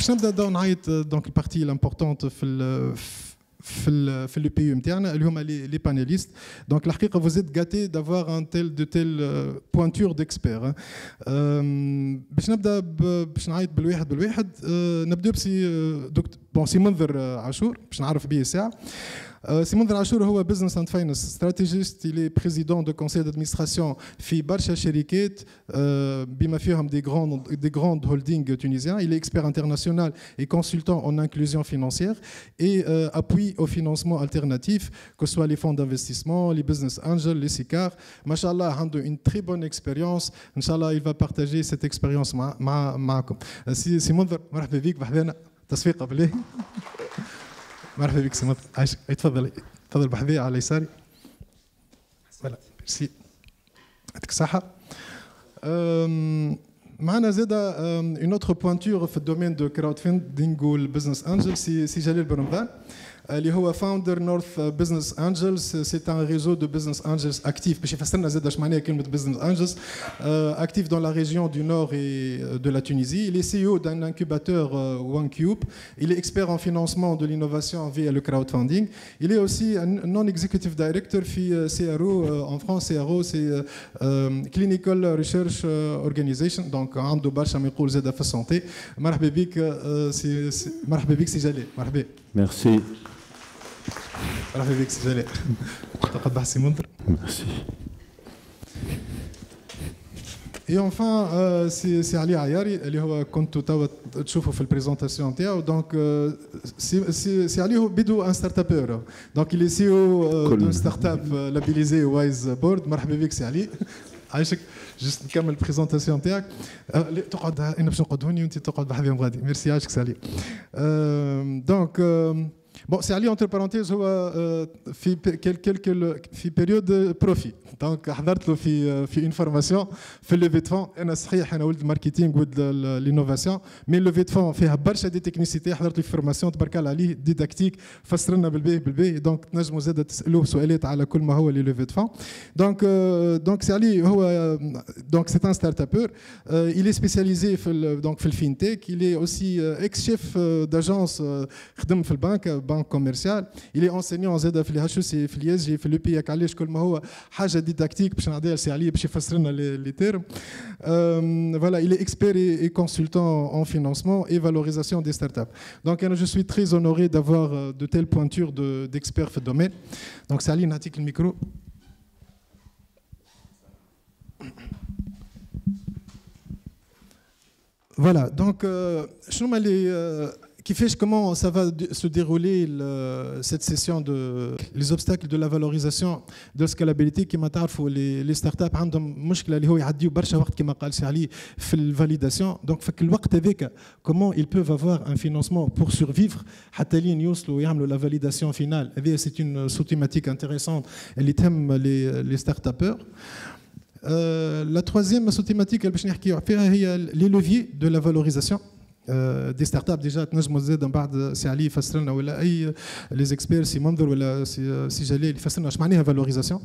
باش نبدا نعيط دونك البارتي الامبورطونت في le pays نتاعنا اللي هما les panélistes. Donc الحقيقه vous êtes gâtés d'avoir de telles pointures d'experts. باش نبدا باش نعيط بالواحد نبدا سي منذر عاشور باش نعرف به ساعه. سي منذر عاشور هو بزنس اند فاينانس ستراتيجيست، il est président de conseil d'administration في برشا شركات بما فيهم des grandes holdings tunisiens. Il est expert international et consultant en inclusion financière et appui au financement alternatif, que ce soit les fonds d'investissement, les business angels, les SICAR. Machallah, il a une très bonne expérience. Inch'Allah, il va partager cette expérience معكم. سي منذر مرحبا بك بحذانا تصفيقه بالله. مرحبا بك سي منذر، عايشك. تفضل بحذايا على يساري. فوالا ميرسي، يعطيك الصحة. معنا زاده une autre pointure في الدومين دو كراود فاندينغ والبزنس انجل سي جلال بن رمضان اللي هو فاوندر نورث بزنس انجلز. سي ان ريزو دو بزنس انجلز اكتيف باش يفسرنا زاده اش معناها كلمه بزنس انجلز. اكتيف دون لا ريجيون دو نور اي دو لا Tunisie. Il est CEO d'un incubateur OneCube. Il est expert en financement de l'innovation via le crowdfunding. Il est aussi un non-executive director في CRO en France. CRO c'est Clinical Research Organization. Donc عنده برشا ما يقول زاده في السونتي. مرحبا بك مرحبا بك سي جلال. مرحبا. Merci. مرحبا بك سي جلال. تقعد بحسي منذر. Merci. Et enfin, c'est Ali Ayari, اللي هو كنتوا توا تشوفوا في البريزونتاسيون تاعو. دونك سي علي هو بدو ان ستارت ابور. دونك il est CEO دون ستارت اب لابيليزي وايز بورد. مرحبا بك سي علي، عايشك. جست نكمل البريزونتاسيون تاعك. تقعد انا باش نقعد هوني وانت تقعد بحذايا غادي. ميرسي، عايشك سي علي. دونك بون سي علي انتر بارونتيز هو في بيريود بروفي. دونك حضرت له في اون فورماسيون في الليفي دو فون. انا صحيح انا ولد الماركتينغ ولد لينوفاسيون، مي الليفي دو فون فيها برشا دي تكنيسيتي. حضرت له في فورماسيون تبارك الله عليه ديداكتيك، فسر لنا بالباهي. دونك تنجموا زاده تسالوه سؤالات على كل ما هو لي ليفي دو فون. دونك سي علي هو دونك سي ان ستارت ابور. il est spécialisé في الفينتيك. il est aussi ex chef d'agence خدم في البنك بنك كوميرسيال. il est enseignant زاده في الهاشو سي في الياجي في لوبي. علاش كل ما هو حاجه ديداكتيك باش نعطيها لسي علي باش يفسر لنا لي تيرم. Voilà, il est expert et consultant en financement et valorisation des startups. Donc je suis très honoré d'avoir de telles pointures d'experts في الدومين. Donc سي علي نعطيك الميكرو. Voilà, donc شنو هما لي comment ça va se dérouler cette session les obstacles de la valorisation de la scalabilité. كما تعرفوا les startups عندهم مشكله اللي هو يعديوا برشا وقت كما قال سي علي في الفاليداسيون. دونك في الوقت هذاك comment ils peuvent avoir un financement pour survivre حتى لين يوصلوا يعملوا la validation finale. هذه c'est une sous-thématique intéressante اللي تهم les startupeurs. La troisième sous-thématique اللي باش نحكيو فيها هي les leviers de la valorisation دي ستارت اب. ديجا تنجموا زاد من بعد سي علي يفسر لنا ولا اي لي زيكسبير سي منذر ولا سي جلال يفسر لنا اش معناها فالوريزاسيون.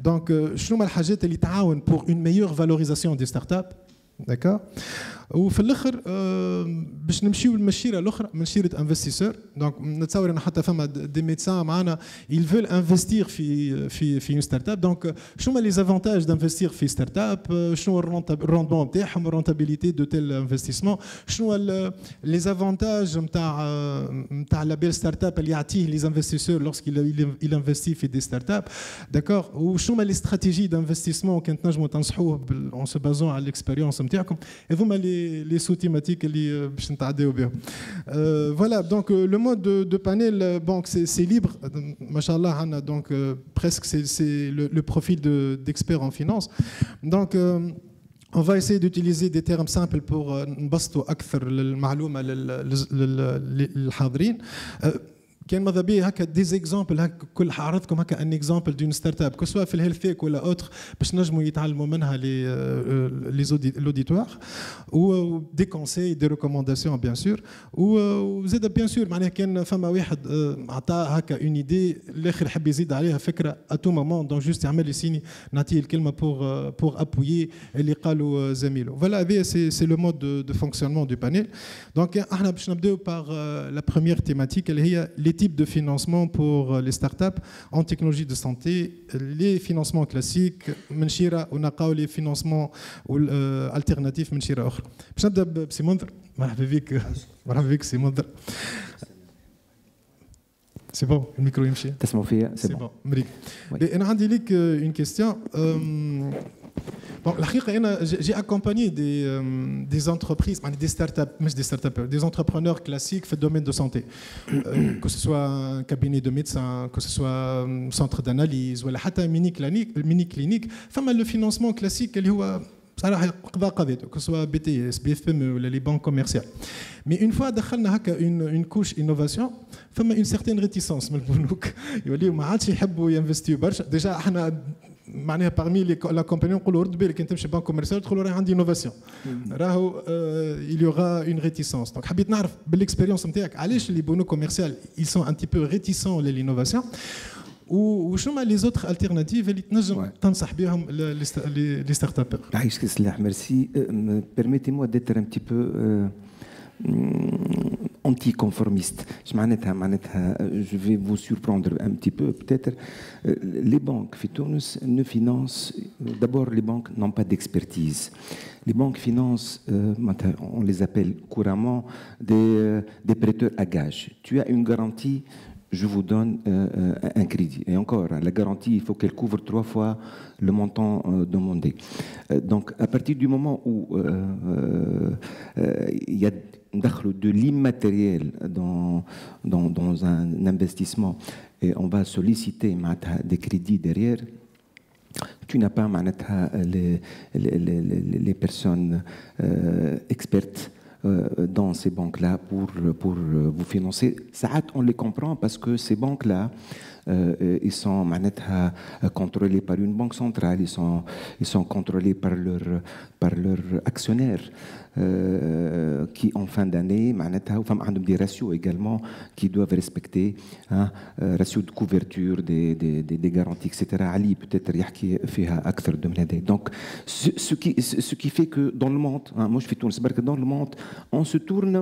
دونك شنو هما الحاجات اللي تعاون بور اون ميور فالوريزاسيون دي ستارت اب. داكور. وفي الاخر باش نمشيو للمشيره الاخرى من شيره انفستيسور. دونك نتصور ان حتى فما دي ميدسان معنا ils veulent investir في اون ستارت اب. دونك شنو هما لي زافونتاج دانفستير في ستارت اب، شنو الروندمون نتاعهم، الرونتابيليتي دو تيل انفستيسمون، شنو لي زافونتاج نتاع لا بيل ستارت اب اللي يعطيه لي انفستيسور لورسكيل il investit في دي ستارت اب. داكور. وشنو هما لي استراتيجي دانفستيسمون كان تنجموا تنصحوه اون سو بازون على الاكسبيريونس نتاعكم. هذوما les sous-thématiques اللي باش نتعداو بهم. Voilà, donc le mode de panel, bon, c'est libre. Machallah, عندنا donc presque c'est le profil d'expert en finance. Donc on va essayer d'utiliser des termes simples pour نبسطوا أكثر المعلومة للحاضرين. كان ماذا بيا هكا دي اكزامبل هكا كل حعرضكم هكا ان اكزامبل دون ستارت اب كسوا في الهيلث تيك ولا اوتر باش نجموا يتعلموا منها لي لوديتوار و دي كونساي دي ريكومونداسيون بيان سور وزاد بيان سور معناها كان فما واحد عطى هكا اون ايدي الاخر يحب يزيد عليها فكره اتو مومون دونك جوست يعمل لي سيني نعطيه الكلمه بور ابويي اللي قالوا زميله فوالا هذا سي لو مود دو فونكسيونمون دو بانيل دونك احنا باش نبداو باغ لا بروميير تيماتيك اللي هي لي تيب دو فينانسمون بور لي ستارت اب en technologie de santé, les financements classiques, منشيرة ونقاو لي فينانسمون alternatifs منشيرة أخرى. باش نبدأ بسي منذر، مرحبا بك مرحبا بك سي منذر. سي بون الميكرو يمشي؟ تسمعوا فيا؟ سي بون مريك. أنا عندي ليك اون كيستيون. Bon, الحقيقة أنا j'ai accompagné des entreprises, des startups, mais des startups, des entrepreneurs classiques في le domaine de santé, que ce soit un cabinet de médecins, que ce soit un centre d'analyse, ou حتى mini clinique, فما le financement classique اللي هو صراحة قضاء قضيته, que ce soit BTS, BFM ou les banques commerciales. Mais une fois دخلنا هكا une couche innovation, فما une certaine réticence من البنوك, يوليو ما عادش يحبوا ينفستيو برشا. ديجا احنا معناها parmi la compagnie نقولوا رد بالك انت تمشي بنك كوميرسيال تقولوا راه عندي انوفاسيون راهو il y aura une réticence. Donc حبيت نعرف بالاكسبيريونس نتاعك علاش لي بونو كوميرسيال ils sont un petit peu réticents للانوفاسيون وشنو هما لي زوتر التيرناتيف اللي تنجم تنصح بهم لي ستارت ابر. يعيشك السلاح ميرسي. permettez-moi d'être un petit peu anticonformiste. Je vais vous surprendre un petit peu. Peut-être les banques Tunis ne financent. D'abord, les banques n'ont pas d'expertise. Les banques financent, on les appelle couramment des prêteurs à gage. Tu as une garantie, je vous donne un crédit. Et encore, la garantie, il faut qu'elle couvre 3 fois le montant demandé. Donc, à partir du moment où il y a de l'immatériel dans un investissement et on va solliciter des crédits derrière, tu n'as pas les personnes expertes dans ces banques-là pour vous financer. Ça, on les comprend parce que ces banques-là, ils sont contrôlés par une banque centrale, ils sont contrôlés par leurs actionnaires qui, en fin d'année, ont des ratios également qui doivent respecter, ratio de couverture, des garanties, etc. Ali, peut-être, donc, ce qui fait que dans le monde, moi je fais tourner, c'est que dans le monde, on se tourne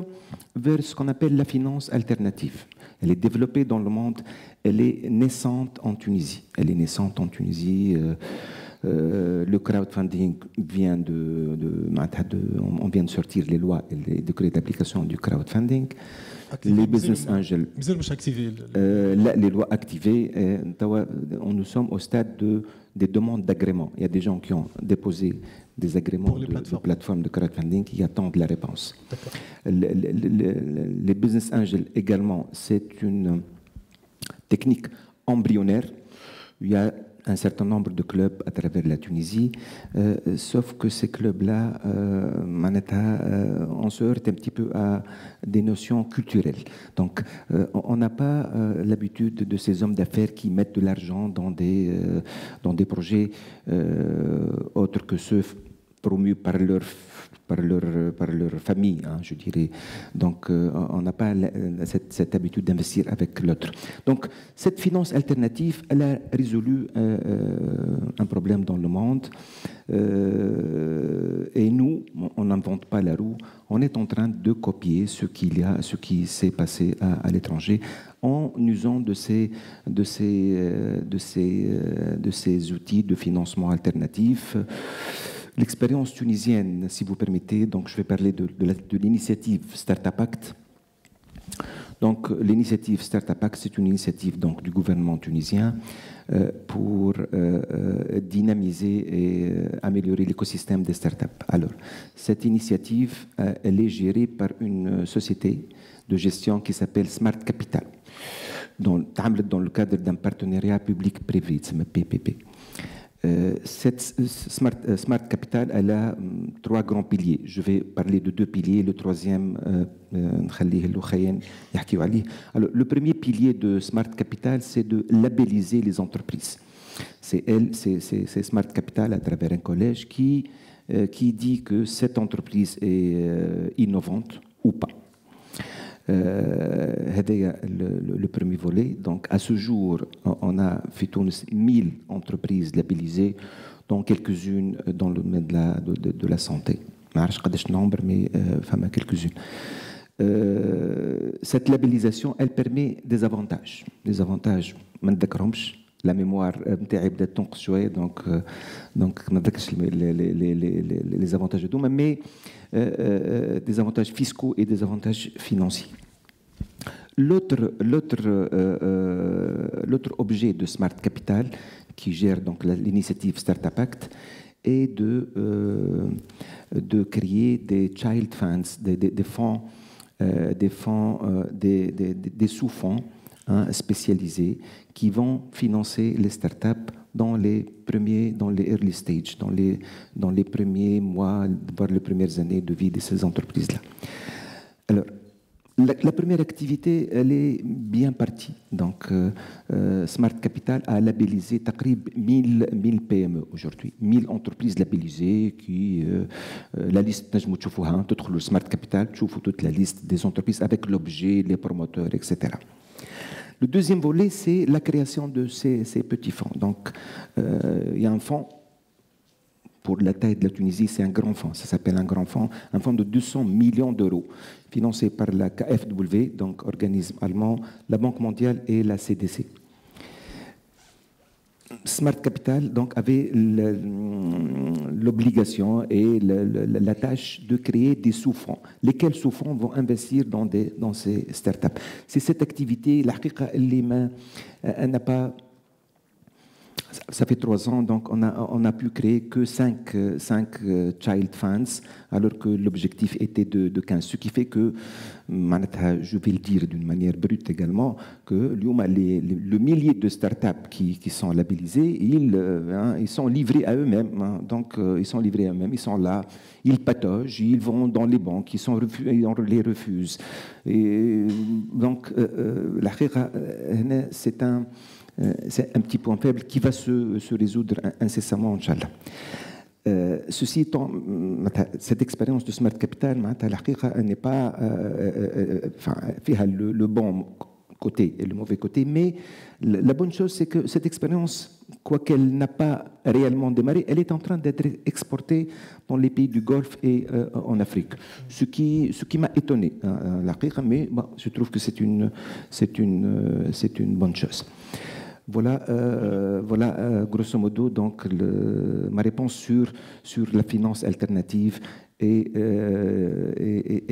vers ce qu'on appelle la finance alternative. Elle est développée dans le monde, elle est naissante en Tunisie. Le crowdfunding vient on vient de sortir les lois et les décrets d'application du crowdfunding. Les business angels, les lois activées, nous sommes au stade des demandes d'agrément. Il y a des gens qui ont déposé des agréments de plateformes de crowdfunding qui attendent la réponse. Les business angels également, c'est une technique embryonnaire. Il y a un certain nombre de clubs à travers la Tunisie, sauf que ces clubs-là, on se heurte un petit peu à des notions culturelles. Donc, on n'a pas l'habitude de ces hommes d'affaires qui mettent de l'argent dans des projets autres que ceux promus par leur famille, je dirais. Donc, on n'a pas cette habitude d'investir avec l'autre. Donc, cette finance alternative, elle a résolu un problème dans le monde. Et nous, on n'invente pas la roue. On est en train de copier ce qui s'est passé à l'étranger en usant de ces outils de financement alternatif. L'expérience tunisienne, si vous permettez, donc je vais parler de l'initiative Startup Act. Donc l'initiative Startup Act, c'est une initiative donc, du gouvernement tunisien pour dynamiser et améliorer l'écosystème des startups. Alors, cette initiative, elle est gérée par une société de gestion qui s'appelle Smart Capital, dans le cadre d'un partenariat public-privé, PPP. Cette Smart Capital, elle a trois grands piliers. Je vais parler de deux piliers. Le troisième, alors, le premier pilier de Smart Capital, c'est de labelliser les entreprises. C'est Smart Capital à travers un collège qui dit que cette entreprise est innovante ou pas. Le premier volet. Donc, à ce jour, on a fait 1000 entreprises labellisées, dont quelques-unes dans le domaine de la santé. Je ne sais pas quel nombre, mais quelques-unes. Cette labellisation, elle permet des avantages. Des avantages, la mémoire بدات تنقص شويه donc ما نذكرش les avantages de tout, mais des avantages fiscaux et des avantages financiers. L'autre objet de Smart Capital qui gère donc l'initiative Startup Act est de créer des child funds, des sous-fonds spécialisés qui vont financer les startups dans les early stages, dans les premiers mois, voire les premières années de vie de ces entreprises-là. Alors, la première activité, elle est bien partie. Donc, Smart Capital a labellisé 1000 PME aujourd'hui, 1000 entreprises labellisées qui, la liste, tu le Smart Capital, tu vois toute la liste des entreprises avec l'objet, les promoteurs, etc. Le deuxième volet, c'est la création de ces petits fonds. Donc, il y a un fonds, pour la taille de la Tunisie, c'est un grand fonds. Ça s'appelle un grand fonds, un fonds de 200 millions d'euros, financé par la KfW, donc organisme allemand, la Banque mondiale et la CDC. Smart Capital donc, avait l'obligation et la tâche de créer des sous-fonds. Lesquels sous-fonds vont investir dans ces startups. C'est cette activité, elle n'a pas... Ça fait 3 ans, donc on a pu créer que 5 child funds, alors que l'objectif était de 15. Ce qui fait que, je vais le dire d'une manière brute également, que le millier de startups qui sont labellisés, ils sont livrés à eux-mêmes. Donc, ils sont livrés à eux-mêmes, ils sont là, ils pataugent, ils vont dans les banques, on les refuse. Et donc, c'est un petit point faible qui va se résoudre incessamment, Inch'Allah. Ceci étant, cette expérience de Smart Capital, n'est pas le bon côté et le mauvais côté, mais la bonne chose, c'est que cette expérience, quoiqu'elle n'a pas réellement démarré, elle est en train d'être exportée dans les pays du Golfe et en Afrique. Ce qui m'a étonné, mais bon, je trouve que c'est une bonne chose. Voilà, grosso modo, donc ma réponse sur la finance alternative et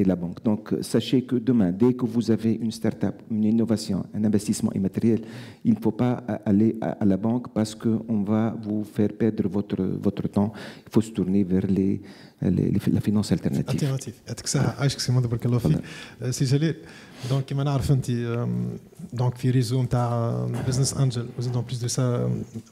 la banque. Donc, sachez que demain, dès que vous avez une start-up, une innovation, un investissement immatériel, il ne faut pas aller à la banque parce qu'on va vous faire perdre votre temps. Il faut se tourner vers la finance alternative. Donc, كما نعرف انت دونك في ريزو نتاع بزنس انجل وزيد بليس دو سا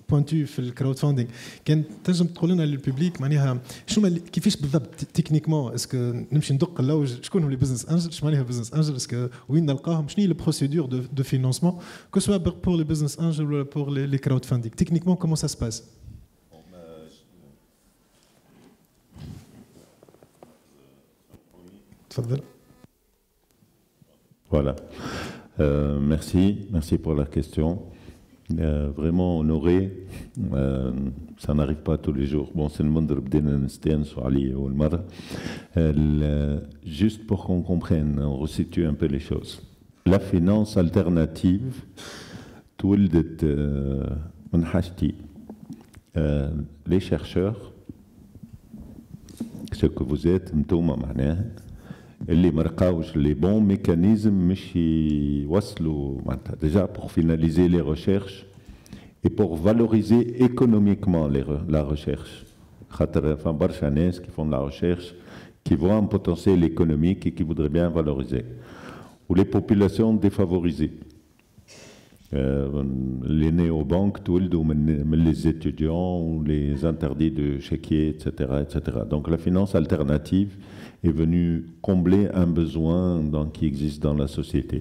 بوينتو في الكراود فاندينغ كان تنجم تقول لنا للبوبليك معناها شنو كيفاش بالضبط تكنيكمون اسكو نمشي ندق نلوج شكون هم لي بزنس انجل اش معناها بزنس انجل اسكو وين نلقاهم شنو هي البروسيدور دو فينانسمون كو سوا بور لي بزنس انجل ولا بور لي كراود فاندينغ تكنيكمون كومون سا سباس تفضل. Voilà. Merci pour la question. Vraiment honoré. Ça n'arrive pas tous les jours. Bon, c'est le monde de juste pour qu'on comprenne, on resitue un peu les choses. La finance alternative, les chercheurs, ce que vous êtes, اللي ما لقاوش لي بون ميكانيزم مش يوصلوا معناتها déjà pour finaliser les recherches et pour valoriser économiquement la recherche. خاطر فما برشا ناس qui font de la recherche qui voient un potentiel économique et qui voudraient bien valoriser. Ou les populations défavorisées. Les néobanques, tout les étudiants ou les interdits de chéquier, etc., etc. Donc la finance alternative est venue combler un besoin qui existe dans la société.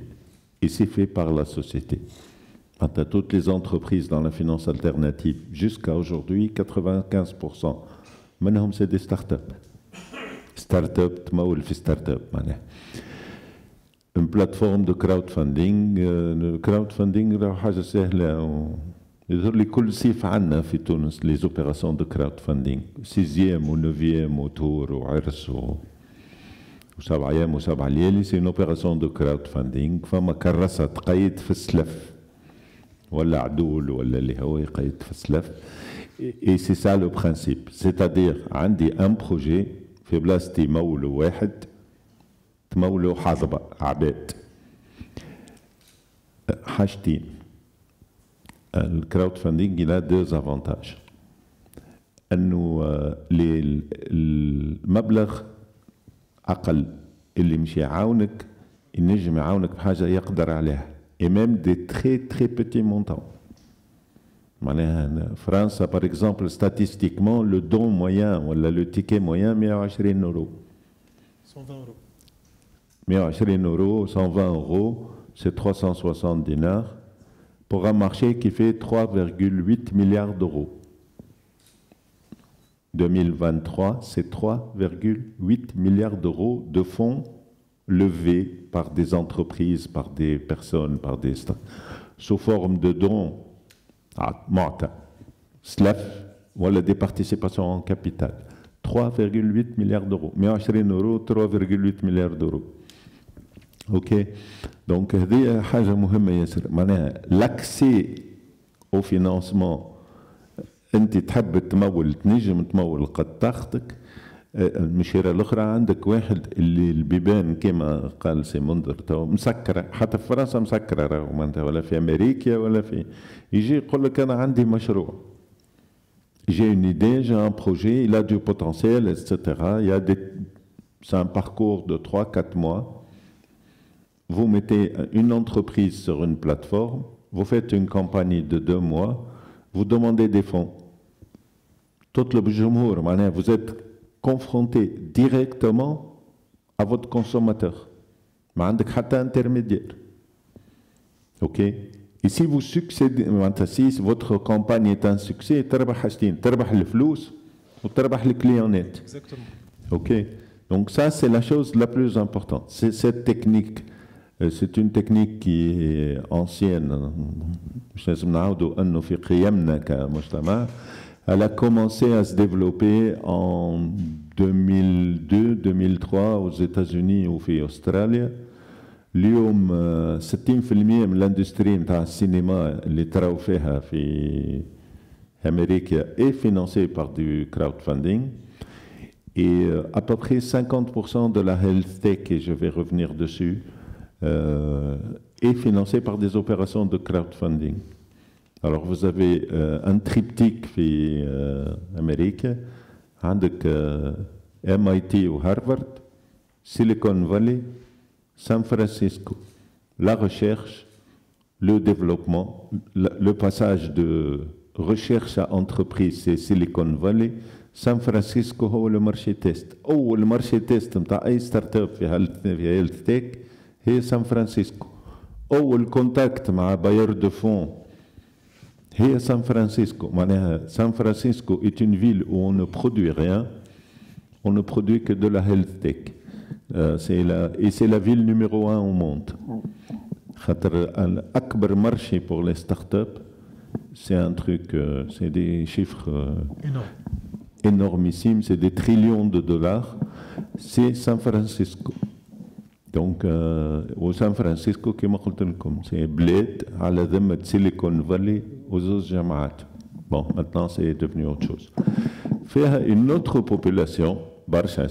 Et c'est fait par la société. Quant à toutes les entreprises dans la finance alternative, jusqu'à aujourd'hui, 95%, maintenant c'est des start-up. Start-up, تمول في start-up معناها. Une plateforme de crowdfunding. Le crowdfunding راه حاجة سهلة. يظهر لي كل صيف عندنا في تونس les opérations de crowdfunding. 6e ou 9e au tour وعرس و7 أيام و7 ليالي. C'est une opération de crowdfunding. فما كراسة تقيد في السلف. ولا عدول ولا اللي هو يقيد في السلف. Et c'est ça le principe. C'est-à-dire عندي un projet في بلاصتي مولو واحد تمولوا حاضبة عباد. حاجتين. الكراود فاندينج il a deux avantages. انه المبلغ اقل اللي مش يعاونك ينجم يعاونك بحاجه يقدر عليها. et même des très très petits montants. معناها فرنسا par exemple statistiquement le don moyen ولا le ticket moyen 120 euros. 120 euros. 120 euros, 120 euros, c'est 360 dinars, pour un marché qui fait 3,8 milliards d'euros. 2023, c'est 3,8 milliards d'euros de fonds levés par des entreprises, par des personnes, sous forme de dons, slaf, ou des participations en capital. 3,8 milliards d'euros. 120 euros, 3,8 milliards d'euros. Ok, donc l'accès au financement, انت تحب تمول تنجم تمول قد طاقتك. المشيره الاخرى عندك واحد اللي البيبان كما قال سي منذر تو مسكره، حتى في فرنسا مسكره راهو معناتها، ولا في امريكا ولا في، يجي يقول لك انا عندي مشروع، j'ai une idée, j'ai un projet, il a du potentiel, etc. C'est un parcours de 3-4 mois. Vous mettez une entreprise sur une plateforme, vous faites une campagne de 2 mois, vous demandez des fonds. Tout le bjumhour, vous êtes confronté directement à votre consommateur. ما عندك حتى intermédiaire. Ok? Et si vous succédez, si votre campagne est un succès, تربح حاجتين، تربح الفلوس وتربح الكليونات. Exactement. Ok? Donc ça, c'est la chose la plus importante. C'est cette technique. C'est une technique qui est ancienne. Elle a commencé à se développer en 2002-2003 aux États-Unis ou en Australie. اليوم 60% من الاندستري نتاع السينما اللي تراو فيها في امريكا est financée par du crowdfunding. Et à peu près 50% de la health tech, et je vais revenir dessus, est financée par des opérations de crowdfunding. Alors vous avez un triptyque في أمريكا، عندك MIT ou Harvard, Silicon Valley, San Francisco. La recherche, le développement, le passage de recherche à entreprise, c'est Silicon Valley. San Francisco هو le marché test. أول marché test نتاع أي ستارت اب في هيلث تيك هي سان فرانسيسكو. أول كونتاكت مع باير دو فون هي سان فرانسيسكو. معناها سان فرانسيسكو est une ville où on ne produit rien, on ne produit que de la health tech. Et c'est la ville numéro 1 au monde. خاطر الأكبر marché pour les startups, c'est un truc, c'est des chiffres énormissimes, c'est des trillions de dollars. C'est San Francisco. Donc, au San Francisco, كما قلت لكم, c'est bled على ذمة Silicon Valley aux autres جامعات. Bon, maintenant c'est devenu autre chose. فيها une autre population, برشا,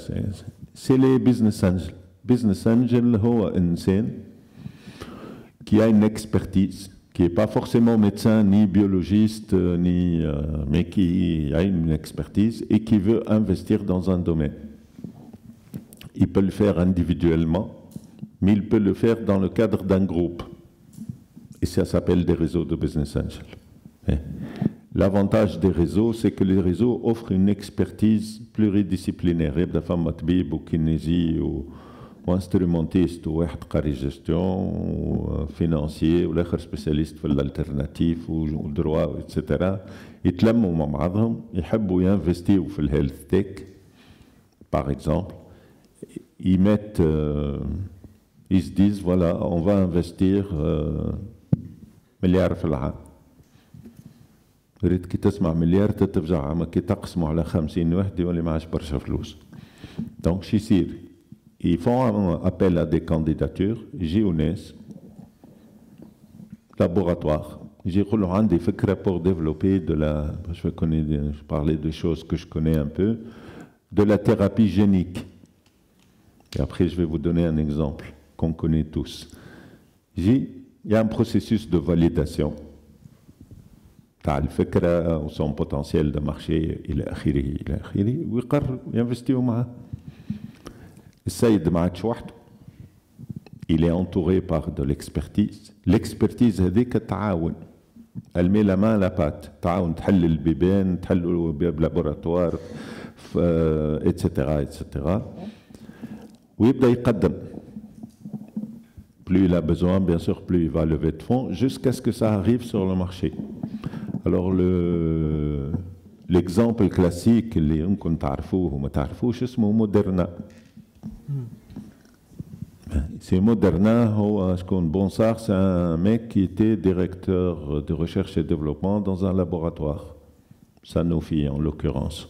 c'est les business angels. Business angel هو إنسان qui a une expertise, qui n'est pas forcément médecin, ni biologiste, mais qui a une expertise et qui veut investir dans un domaine. Il peut le faire individuellement, mais il peut le faire dans le cadre d'un groupe. Et ça s'appelle des réseaux de business angels. L'avantage des réseaux, c'est que les réseaux offrent une expertise pluridisciplinaire. Il y a des femmes matbib ou kinésie ou instrumentiste ou قاري gestion ou financier ou l'autre spécialiste في l'alternatif ou droit etc. يتلموا مع بعضهم يحبوا ينفستيو في الهيلث تك par exemple. Ils mettent ils se disent voilà on va investir مليار في العام. ريت كي تسمع مليار تتفجع اما كي تقسموا على 50 واحد يولي معاش برشا فلوس. دونك شي يصير ils font appel à des candidatures JONES laboratoire. J'ai des fikra pour développer de la je parlais de choses que je connais un peu de la thérapie génique. Et après je vais vous donner un exemple qu'on connaît tous. Il y a un processus de validation. تاع الفكرة و son potentiel de marché إلى آخره ويقرر ينفستيو معاه. السيد ما عادش وحده. Il est entouré par de l'expertise. L'expertise هذيك تعاون. Elle met la main à la pâte. تعاون تحل البيبان تحل باب لابوراتوار etc etc. ويبدأ يقدم. Plus il a besoin, bien sûr, plus il va lever de fonds, jusqu'à ce que ça arrive sur le marché. Alors l'exemple classique, اللي يمكن تعرفوه وما تعرفوش اسمه مودرنا. C'est Moderna, Bonsard, c'est un mec qui était directeur de recherche et développement dans un laboratoire, Sanofi en l'occurrence.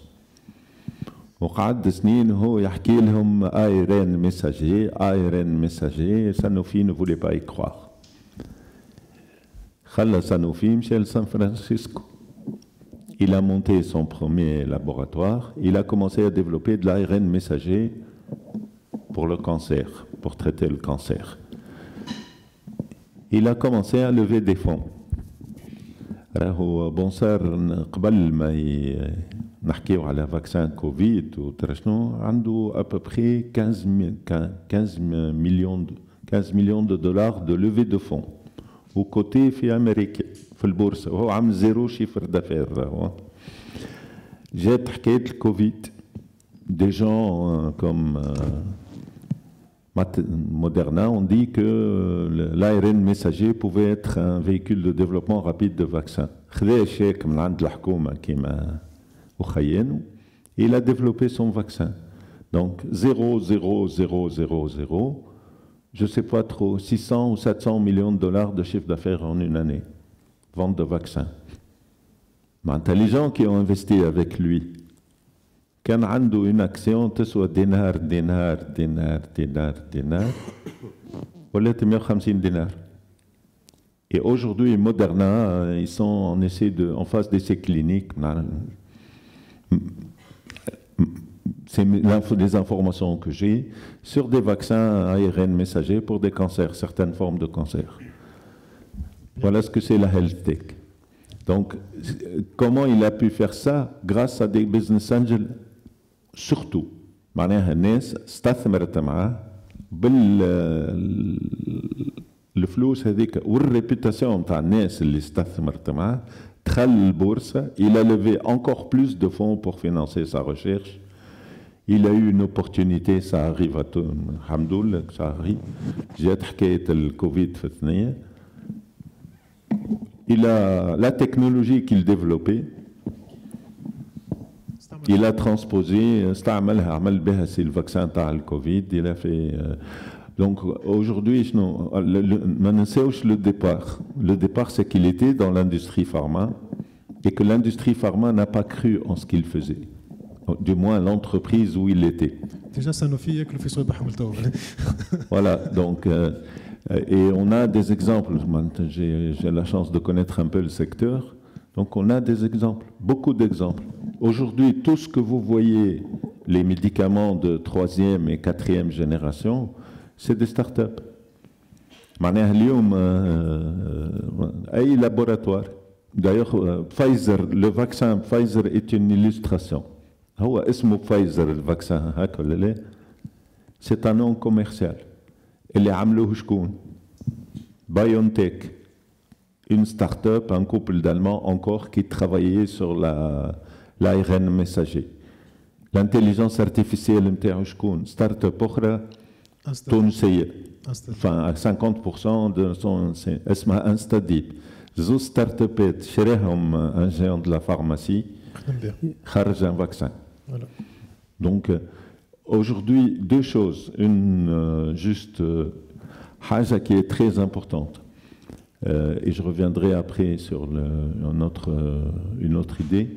وقعد سنين هو يحكي لهم ARN messager, Sanofi ne voulait pas y croire. خلى Sanofi مشى لسان فرانسيسكو. Il a monté son premier laboratoire, il a commencé à développer de l'ARN messager pour le cancer, pour traiter le cancer. Il a commencé à lever des fonds. راهو بونسار قبل ما نحكيو على فاكسان كوفيد وترشنو عنده à peu près 15 millions de dollars de levée de fonds وكوتي في امريكا في البورصه وهو عامل زيرو شيفر دافير. جات حكايه الكوفيد des gens comme Moderna ont dit que l'ARN messager pouvait être un véhicule de développement rapide de vaccins. Il a développé son vaccin. Donc 0,0000, je ne sais pas trop, 600 ou 700 millions de dollars de chiffre d'affaires en une année. Vente de vaccins. Mais les gens qui ont investi avec lui, كان عنده une action تسوى دينار ولات 150 dinars. Et aujourd'hui, Moderna, ils sont en phase d'essais cliniques. C'est des informations que j'ai sur des vaccins ARN messagers pour des cancers, certaines formes de cancer. Voilà ce que c'est la health tech. Donc, comment il a pu faire ça? Grâce à des business angels. Surtout معناها الناس استثمرت معاه بالفلوس هذيك والريبيتاسيون نتاع الناس اللي استثمرت معاه دخل البورصه. Il a levé encore plus de fonds pour financer sa recherche. Il a eu une opportunité, ça arrive à tout alhamdoulilah, ça arrive. جات حكايه الكوفيد في الثنيه. Il a la technologie qu'il développait. Il a transposé, c'est le vaccin تاع le Covid, il a fait. Donc aujourd'hui, le départ. Le départ, c'est qu'il était dans l'industrie pharma et que l'industrie pharma n'a pas cru en ce qu'il faisait. Du moins l'entreprise où il était. Déjà, Sanofi, voilà, donc, et on a des exemples. J'ai la chance de connaître un peu le secteur. Donc on a des exemples, beaucoup d'exemples. Aujourd'hui, tout ce que vous voyez, les médicaments de 3e et 4e génération, c'est des startups. معناها اليوم أي laboratoire. D'ailleurs, Pfizer, le vaccin Pfizer est une illustration. هو اسمه Pfizer le vaccin هاك ولا لا؟ C'est un nom commercial. اللي عملوه شكون؟ BioNTech. une start-up, un couple d'Allemands encore qui travaillait sur l'ARN messager. L'intelligence artificielle نتاعو شكون start-up أخرى تونسية. Enfin, 50% de son اسمها انستاديب. زو ستارت-ابات شراهم un géant de la pharmacie خرج un vaccin. Voilà. Donc aujourd'hui, deux choses. Une juste haja qui est très importante. Et je reviendrai après sur une autre idée.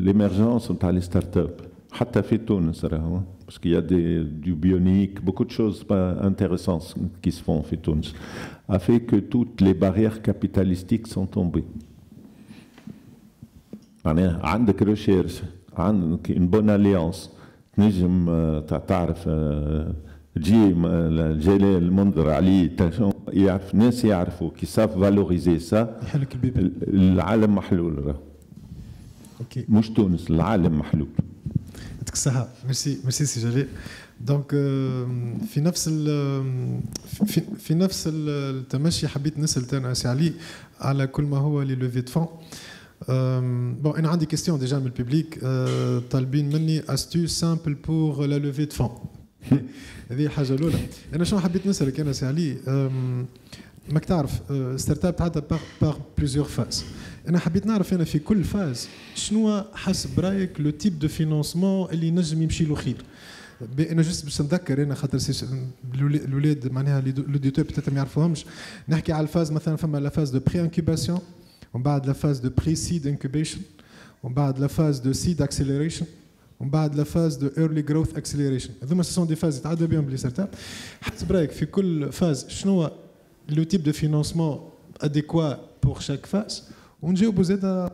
L'émergence dans les startups, parce qu'il y a du bionique, beaucoup de choses pas intéressantes qui se font en Tunis, a fait que toutes les barrières capitalistiques sont tombées. عندك recherche, عندك une bonne alliance, تنجم تعرف تجي جلال المنظر عليه يعرف ناس يعرفوا كي ساف فالوريزي سا العالم محلول راه. اوكي مش تونس العالم محلول. يعطيك الصحة. ميرسي سي جلال. دونك في نفس التمشي حبيت نسأل تانا سي علي على كل ما هو لي لوفي دو فون. بون انا عندي كيستيون ديجا من الببليك طالبين مني استوس سامبل بور لا لوفي دو فون. هذه الحاجه الاولى. انا شنو حبيت نسالك انا سي علي، ماك تعرف ستارت اب عندها باغ بليزيور فاز. انا حبيت نعرف انا في كل فاز شنو حسب رايك لو تيب دو فينانسمون اللي ينجم يمشي له خير. انا جست باش نذكر انا خاطر الاولاد معناها لوديتور بتاتا ما يعرفوهمش. نحكي على الفاز مثلا فما لا فاز دو بري انكوباسيون، ومن بعد لا فاز دو بري سيد انكوبيشن، ومن بعد لا فاز دو سيد اكسيلريشن، ومن بعد لا فاز دو ايرلي جروث اكسيلريشن. هذوما سون دي فاز يتعدى بهم لي ستارت اب. حسب رايك في كل فاز شنو لو تيب دو فينانسمون اديكوا بور شاك فاز، ونجاوبوا زاد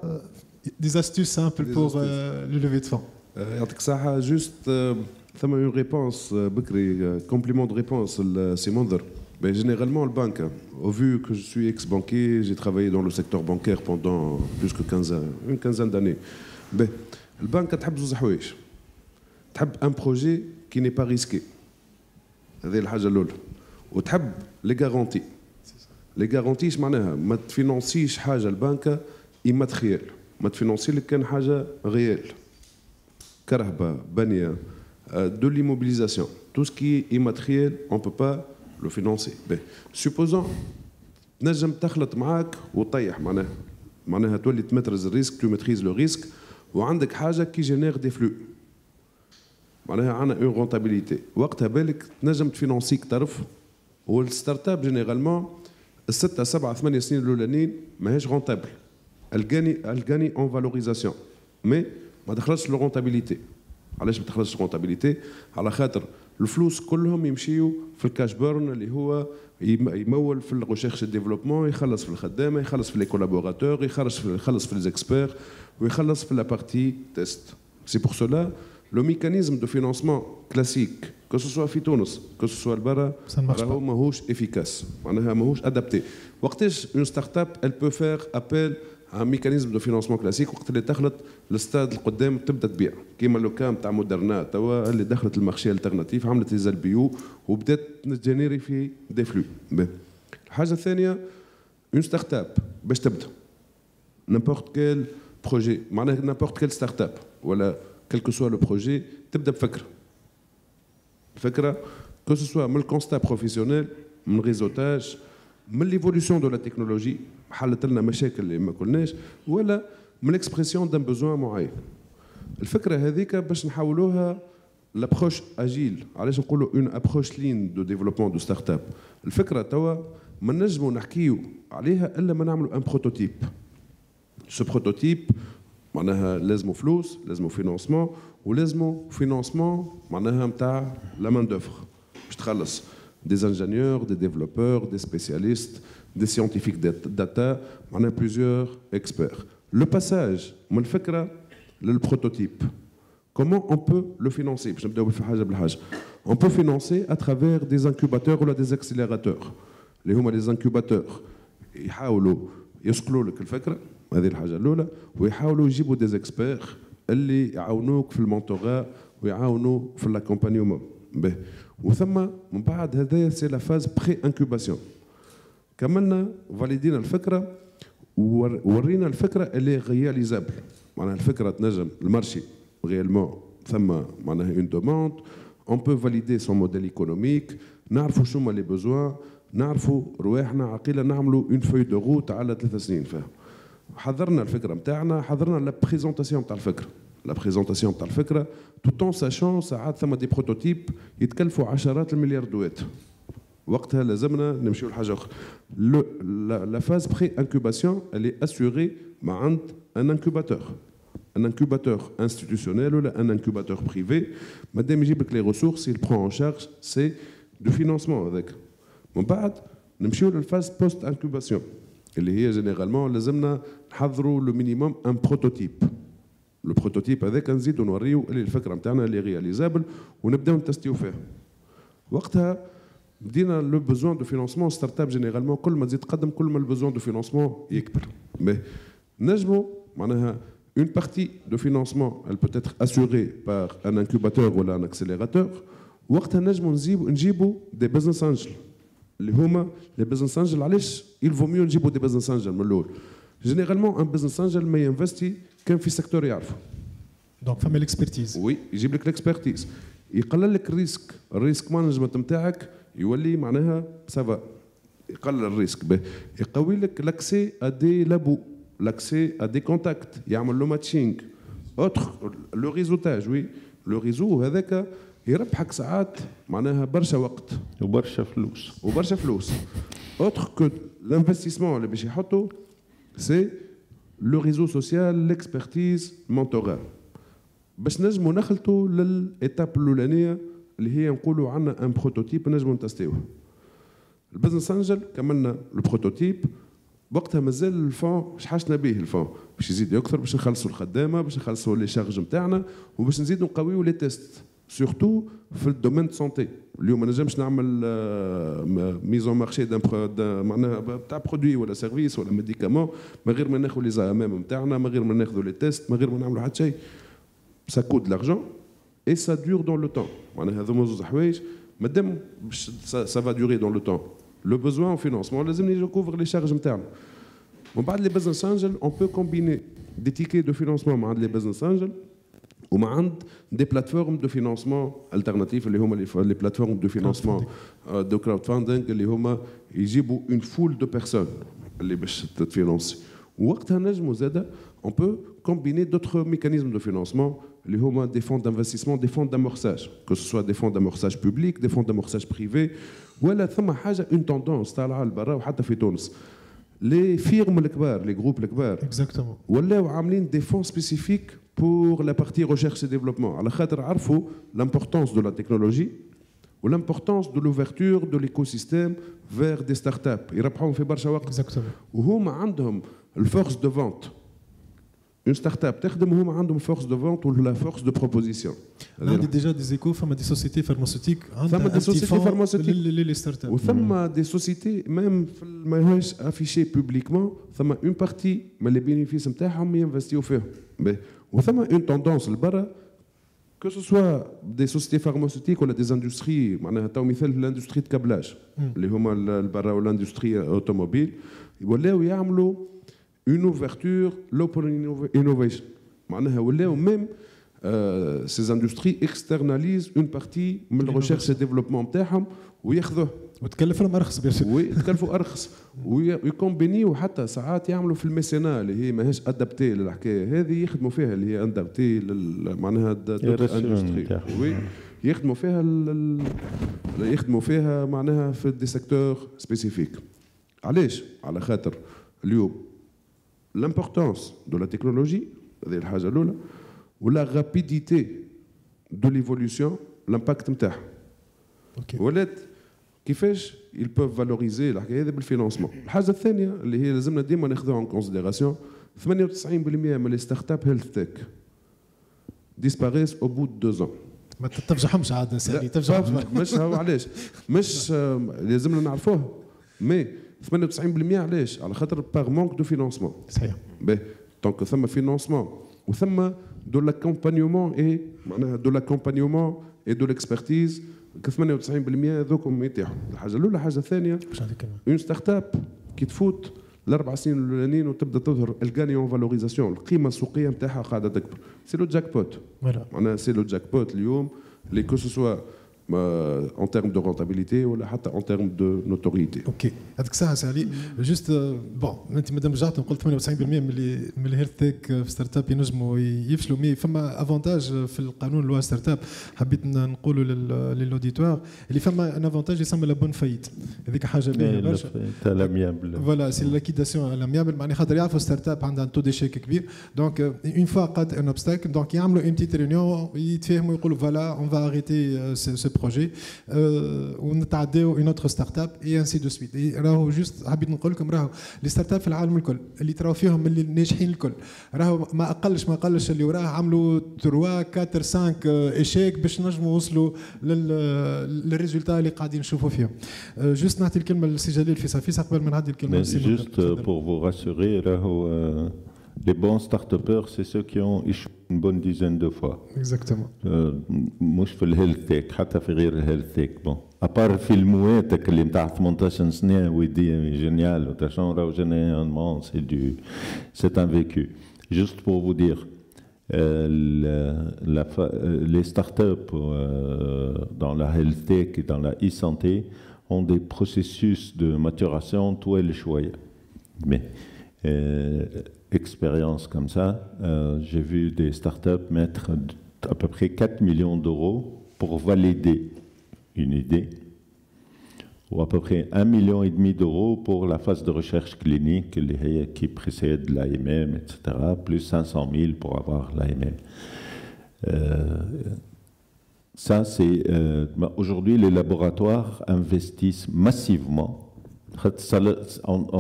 دي استوس سامبل بور لو لوفي دو فون. يعطيك الصحة. جوست ثم اون ريبونس بكري كومبليمون دو ريبونس لسي منذر. Généralement, le banque, au vu que je suis ex-banquier, j'ai travaillé dans le secteur bancaire pendant plus que une quinzaine d'années. Le banque a تحب زوز حوايج. تحب un projet qui n'est pas risqué. هذه الحاجة الأولى. وتحب les garanties. Les garanties ايش معناها؟ ما تفينانسيش حاجة البنك immatériel. ما تفينانسي لك كان حاجة ريال. كرهبة، بنية، de l'immobilisation. Tout ce qui est immatériel, on ne peut pas le financer. Supposons تنجم تخلط معاك وتطيح معناها تولي تمترز الريسك، tu maîtrises le risque. وعندك حاجه كي جينير دي فلو معناها عندنا اون رونتابيليتي. وقتها بالك تنجم تفينانسيك طرف. والستارت اب جينيرالمون الستة 7 8 سنين الاولانيين ماهيش رونتابل. الغاني اون فالوريزاسيون مي ما دخلتش لو رونتابيليتي. علاش ما دخلتش رونتابيليتي؟ على خاطر الفلوس كلهم يمشيوا في الكاش بيرن اللي هو يمول في الريشيرش ديفلوبمون، يخلص في الخدامه، يخلص في لي كولابوراتور، يخلص في لي اكسبير، ويخلص في لا بارتي تيست. سي بور سولا لو ميكانيزم دو فينانسمون كلاسيك كو سو سوا في تونس كو سو سوا البرا راهو ماهوش افيكاس، معناها ماهوش ادابتي. وقتاش اون ستارت اب ال بو فير ابيل ان ميكانيزم دو فينانسمون كلاسيك؟ وقت اللي دخلت الستاد القدام تبدا تبيع، كيما لو كان تاع مودرنا توا اللي دخلت المارشي الترناتيف عملت لي زالبيو وبدات تجينيري في دي فلو. الحاجه الثانيه اون ستارت اب باش تبدا نيمبورت كيل بروجي، معناها نيمبورت كيل ستارت اب ولا كيل كو سوا لو بروجي، تبدا بفكره. الفكره كو سوا من الكونستا بروفيسيونيل، من ريزوتاج، من ليفولوسيون دو لا تكنولوجي حلت لنا مشاكل اللي ما كناش، ولا من الاكسبرسيون دان بوزوان معين. الفكره هذيك باش نحولوها لابروش اجيل. علاش نقولوا اون ابروش لين دو ديفلوبمون دو ستارت اب؟ الفكره توا ما نجموا نحكيو عليها الا ما نعملوا ان بروتوتيب. سو بروتوتيب معناها لازموا فلوس، لازموا فينانسمون، ولازموا فينانسمون معناها نتاع لا مان دوفر باش تخلص des ingénieurs, des développeurs, des spécialistes, des scientifiques data, on a plusieurs experts. Le passage, mon fikra, le prototype, comment on peut le financer? On peut financer à travers des incubateurs ou des accélérateurs. Les incubateurs, ils يحاولوا يسقلوا لك الفكرة، هذه الحاجة الأولى، ويحاولوا يجيبوا des experts اللي يعاونوك في المونتورا ويعاونوا في l'accompagnement. وثم من بعد هذا سي لا فاز بري انكوباسيون. كملنا فاليدينا الفكره وورينا الفكره اللي رياليزابل، معناها الفكره تنجم المارشي ريالمون ثم معناها اون دوموند، اون بو فاليدي سون موديل ايكونوميك، نعرفوا شو هما لي بوزوان، نعرفوا رواحنا عقيله نعملوا اون فوي دو روت على 3 سنين فيها. حضرنا الفكره نتاعنا، حضرنا لا بريزونطاسيون تاع الفكره، لا بريزونطاسيون تاع الفكره tout en sachant ساعات ثم دي بروتوتيب يتكلفوا عشرات الملياردوات. وقتها لازمنا نمشيو لحاجه اخرى. لا فاز بري انكوباسيون اللي اسيوري مع عند ان انكوباتور، ان انكوباتور انستيتيوشنيل ولا ان انكوباتور بريفي، مادام يجيب لك لي ريسورس يل برون ان شارج سي دو فينانسمون هذاك. من بعد نمشيو للفاز بوست انكوباسيون اللي هي جينيرالمون لازمنا نحضروا لو مينيموم ان بروتوتيب. لو بروتوتيب هذاك نزيدوا نوريو اللي الفكره نتاعنا اللي رياليزابل ونبداو نتستيو فيها. وقتها بدينا لو بوزوان دو فينانسمون. ستارت اب جينيرالمون كل ما تزيد تقدم كل ما البوزوان دو فينانسمون يكبر. مي نجموا معناها une partie de financement elle peut être assurée par un incubateur ou un accélérateur. وقتها نجموا نجيبوا des business angels اللي هما les business angels. علاش il vaut mieux نجيبوا des business angels من الاول؟ جينيرالمون ان business angel ما ينفستي كان في سيكتور يعرفه. دونك فما الاكسبرتيز. وي يجيب لك الاكسبرتيز، يقلل لك الريسك مانجمنت نتاعك، يولي معناها سافا يقلل الريسك، يقوي لك لاكسي ا دي لابو، لاكسي ا دي كونتاكت، يعمل له ماتشينغ اوتر لو ريزوتاج. وي لو ريزو هذاك يربحك ساعات معناها برشا وقت وبرشا فلوس وبرشا فلوس. اوتر كو الانفستيسمون اللي باش يحطوا سي لو ريزو سوسيال، ليكسبرتيز، مونتورال، باش نجموا نخلطوا للايتاب الاولانيه اللي هي نقولوا عندنا ان بروتوتيب نجموا نتستيوه. البزنس انجل كملنا البروتوتيب، وقتها مازال الفون شحاشنا به الفون باش يزيد يكثر، باش نخلصوا الخدامه، باش نخلصوا لي شارج نتاعنا، وباش نزيدوا نقويوا لي تيست سورتو في الدومين سونتي. اليوم ما نجمش نعمل ميزون مارشي معناها تاع برودوي ولا سيرفيس ولا ميديكامون من غير ما ناخذوا لي زامام نتاعنا، من غير ما ناخذوا لي تيست، من غير ما نعملوا حتى شيء. ça coûte de l'argent et ça dure dans le temps. معناها هذوما زوج حوايج مادام ça va durer dans le temps. Le besoin en financement لازم يجي couvrir les charges نتاعنا. ومن بعد les business angels on peut combiner des tickets de financement مع les business angels ومع عند des plateformes de financement alternatives اللي هما les plateformes de financement de crowdfunding اللي هما يجيبوا une foule de personnes اللي باش تفينانسي. وقتها نجموا زاده on peut combiner d'autres mécanismes de financement اللي هما des fonds d'investissement, des fonds d'amorçage, que ce soit des fonds d'amorçage publics, des fonds d'amorçage privés. ولا ثم حاجه une tendance طالعه لبرا وحتى في تونس les firmes الكبار les groupes الكبار اكزاكتومون ولاو عاملين des fonds spécifiques pour la partie recherche et développement على خاطر عرفوا l'importance de la technologie و l'importance de l'ouverture de l'écosystème vers des startups يربحون في برشا وقت. اكزاكتومون وهما عندهم الفورس دو فونت. اون ستارت اب تخدم وهما عندهم فورس دو فونت ولا فورس دو بروبوزيسيون. عندي ديجا دي زيكو فما دي سوسيتي فارماسيوتيك عندها دي سوسيتي فارماسيوتيك لي ستارت اب وثم دي سوسيتي ميم ماهوش افيشي بوبليكمون ثم اون بارتي من لي بينيفيس نتاعهم ينفستيو فيهم. وثم اون توندونس لبرا que ce soit des sociétés pharmaceutiques ou des industries معناها تو مثال الاندستري كابلاج اللي هما البرا والاندستري اوتوموبيل يولاو يعملوا une ouverture l'open innovation معناها ولاو ميم ces industries externalisent une partie من الريشيرش ديفلوبمون نتاعهم وياخذوه وتكلف لهم ارخص بيان سور ويتكلفوا ارخص ويكومبينيو حتى ساعات يعملوا في الميسينا اللي هي ماهيش ادابتي للحكايه هذه يخدموا فيها اللي هي ادابتي معناها الاندستري وي يخدموا فيها معناها في دي سيكتور سبيسيفيك. علاش؟ على خاطر اليوم l'importance de la technologie هذه الحاجه الاولى ولا rapidité de l'évolution l'impact نتاعها. ولات كيفاش ils peuvent valoriser الحكايه هذه بالفينانسمون. الحاجه الثانيه اللي هي لازمنا ديما ناخذوها ان كونسيديراسيون 98% من لي ستارت اب هيلث تك disparaissent au bout de 2 ans. ما تفجحهمش عاد سالي تفجحهم مش هو علاش مش لازمنا نعرفوه مي 98% علاش؟ على خاطر باغ مونك دو فينانسمون. صحيح. باهي دونك ثم فينانسمون وثم دو لاكومبانيومون اي معناها دو لاكومبانيومون اي دو ليكسبرتيز 98% هذوكم يتيحوا. الحاجه الاولى. الحاجه الثانيه اون ستارت اب كي تفوت الاربع سنين الاولانيين وتبدا تظهر الغانيون فالوريزاسيون، القيمه السوقيه نتاعها قاعده تكبر. سي لو جاك بوت. معناها سي لو جاك بوت اليوم اللي كو سوا en termes de rentabilité ou en termes de notoriété. Ok. هذيك الساعه سالي جوست بون انت مادام رجعت قلت 98% من الهيلث تيك في ستارت اب ينجموا يفشلوا، مي فما افونتاج في القانون لوا ستارت اب حبيت نقولوا للاوديتوار اللي فما ان افونتاج يسمى لا بون فايت. هذيك حاجه باهيه برشا. فوالا سي لاكيداسيون الاميابل، معني خاطر يعرفوا ستارت اب عندها تو ديشيك كبير، دونك اون فوا قات ان اوبستاكل دونك يعملوا اون بتيت ريونيون يتفاهموا يقولوا فوالا اون فا اريتي سو بروجي ونتعداو اون اوتر ستارت اب اي انسي دو سويت. راهو جوست حبيت نقول لكم راهو لي ستارت اب في العالم الكل اللي تراو فيهم من الناجحين الكل راهو ما اقلش اللي وراه عملوا 3 4 5 ايشيك باش نجموا وصلوا للريزولتا اللي قاعدين نشوفوا فيهم. جوست نعطي الكلمه للسي جليل فيصل قبل ما نعدي الكلمه للسي جوست بور فو راسوري راهو les bons start-upers, c'est ceux qui ont échoué une bonne dizaine de fois. Exactement. مش في الهيلث تيك، حتى في غير الهيلث تيك. بون ابار في المواتك اللي نتاع 18 سنه ويدي جينيال وتاشون راهو جينيرالمون c'est un vécu. Juste pour vous dire, les start-up dans la health tech et dans la e-santé ont des processus de maturation tout est choyé. Mais expérience comme ça, j'ai vu des startups mettre à peu près 4 millions d'euros pour valider une idée, ou à peu près 1,5 million d'euros pour la phase de recherche clinique qui précède l'AMM, etc., plus 500 000 pour avoir l'AMM. Ça, c'est... aujourd'hui, les laboratoires investissent massivement.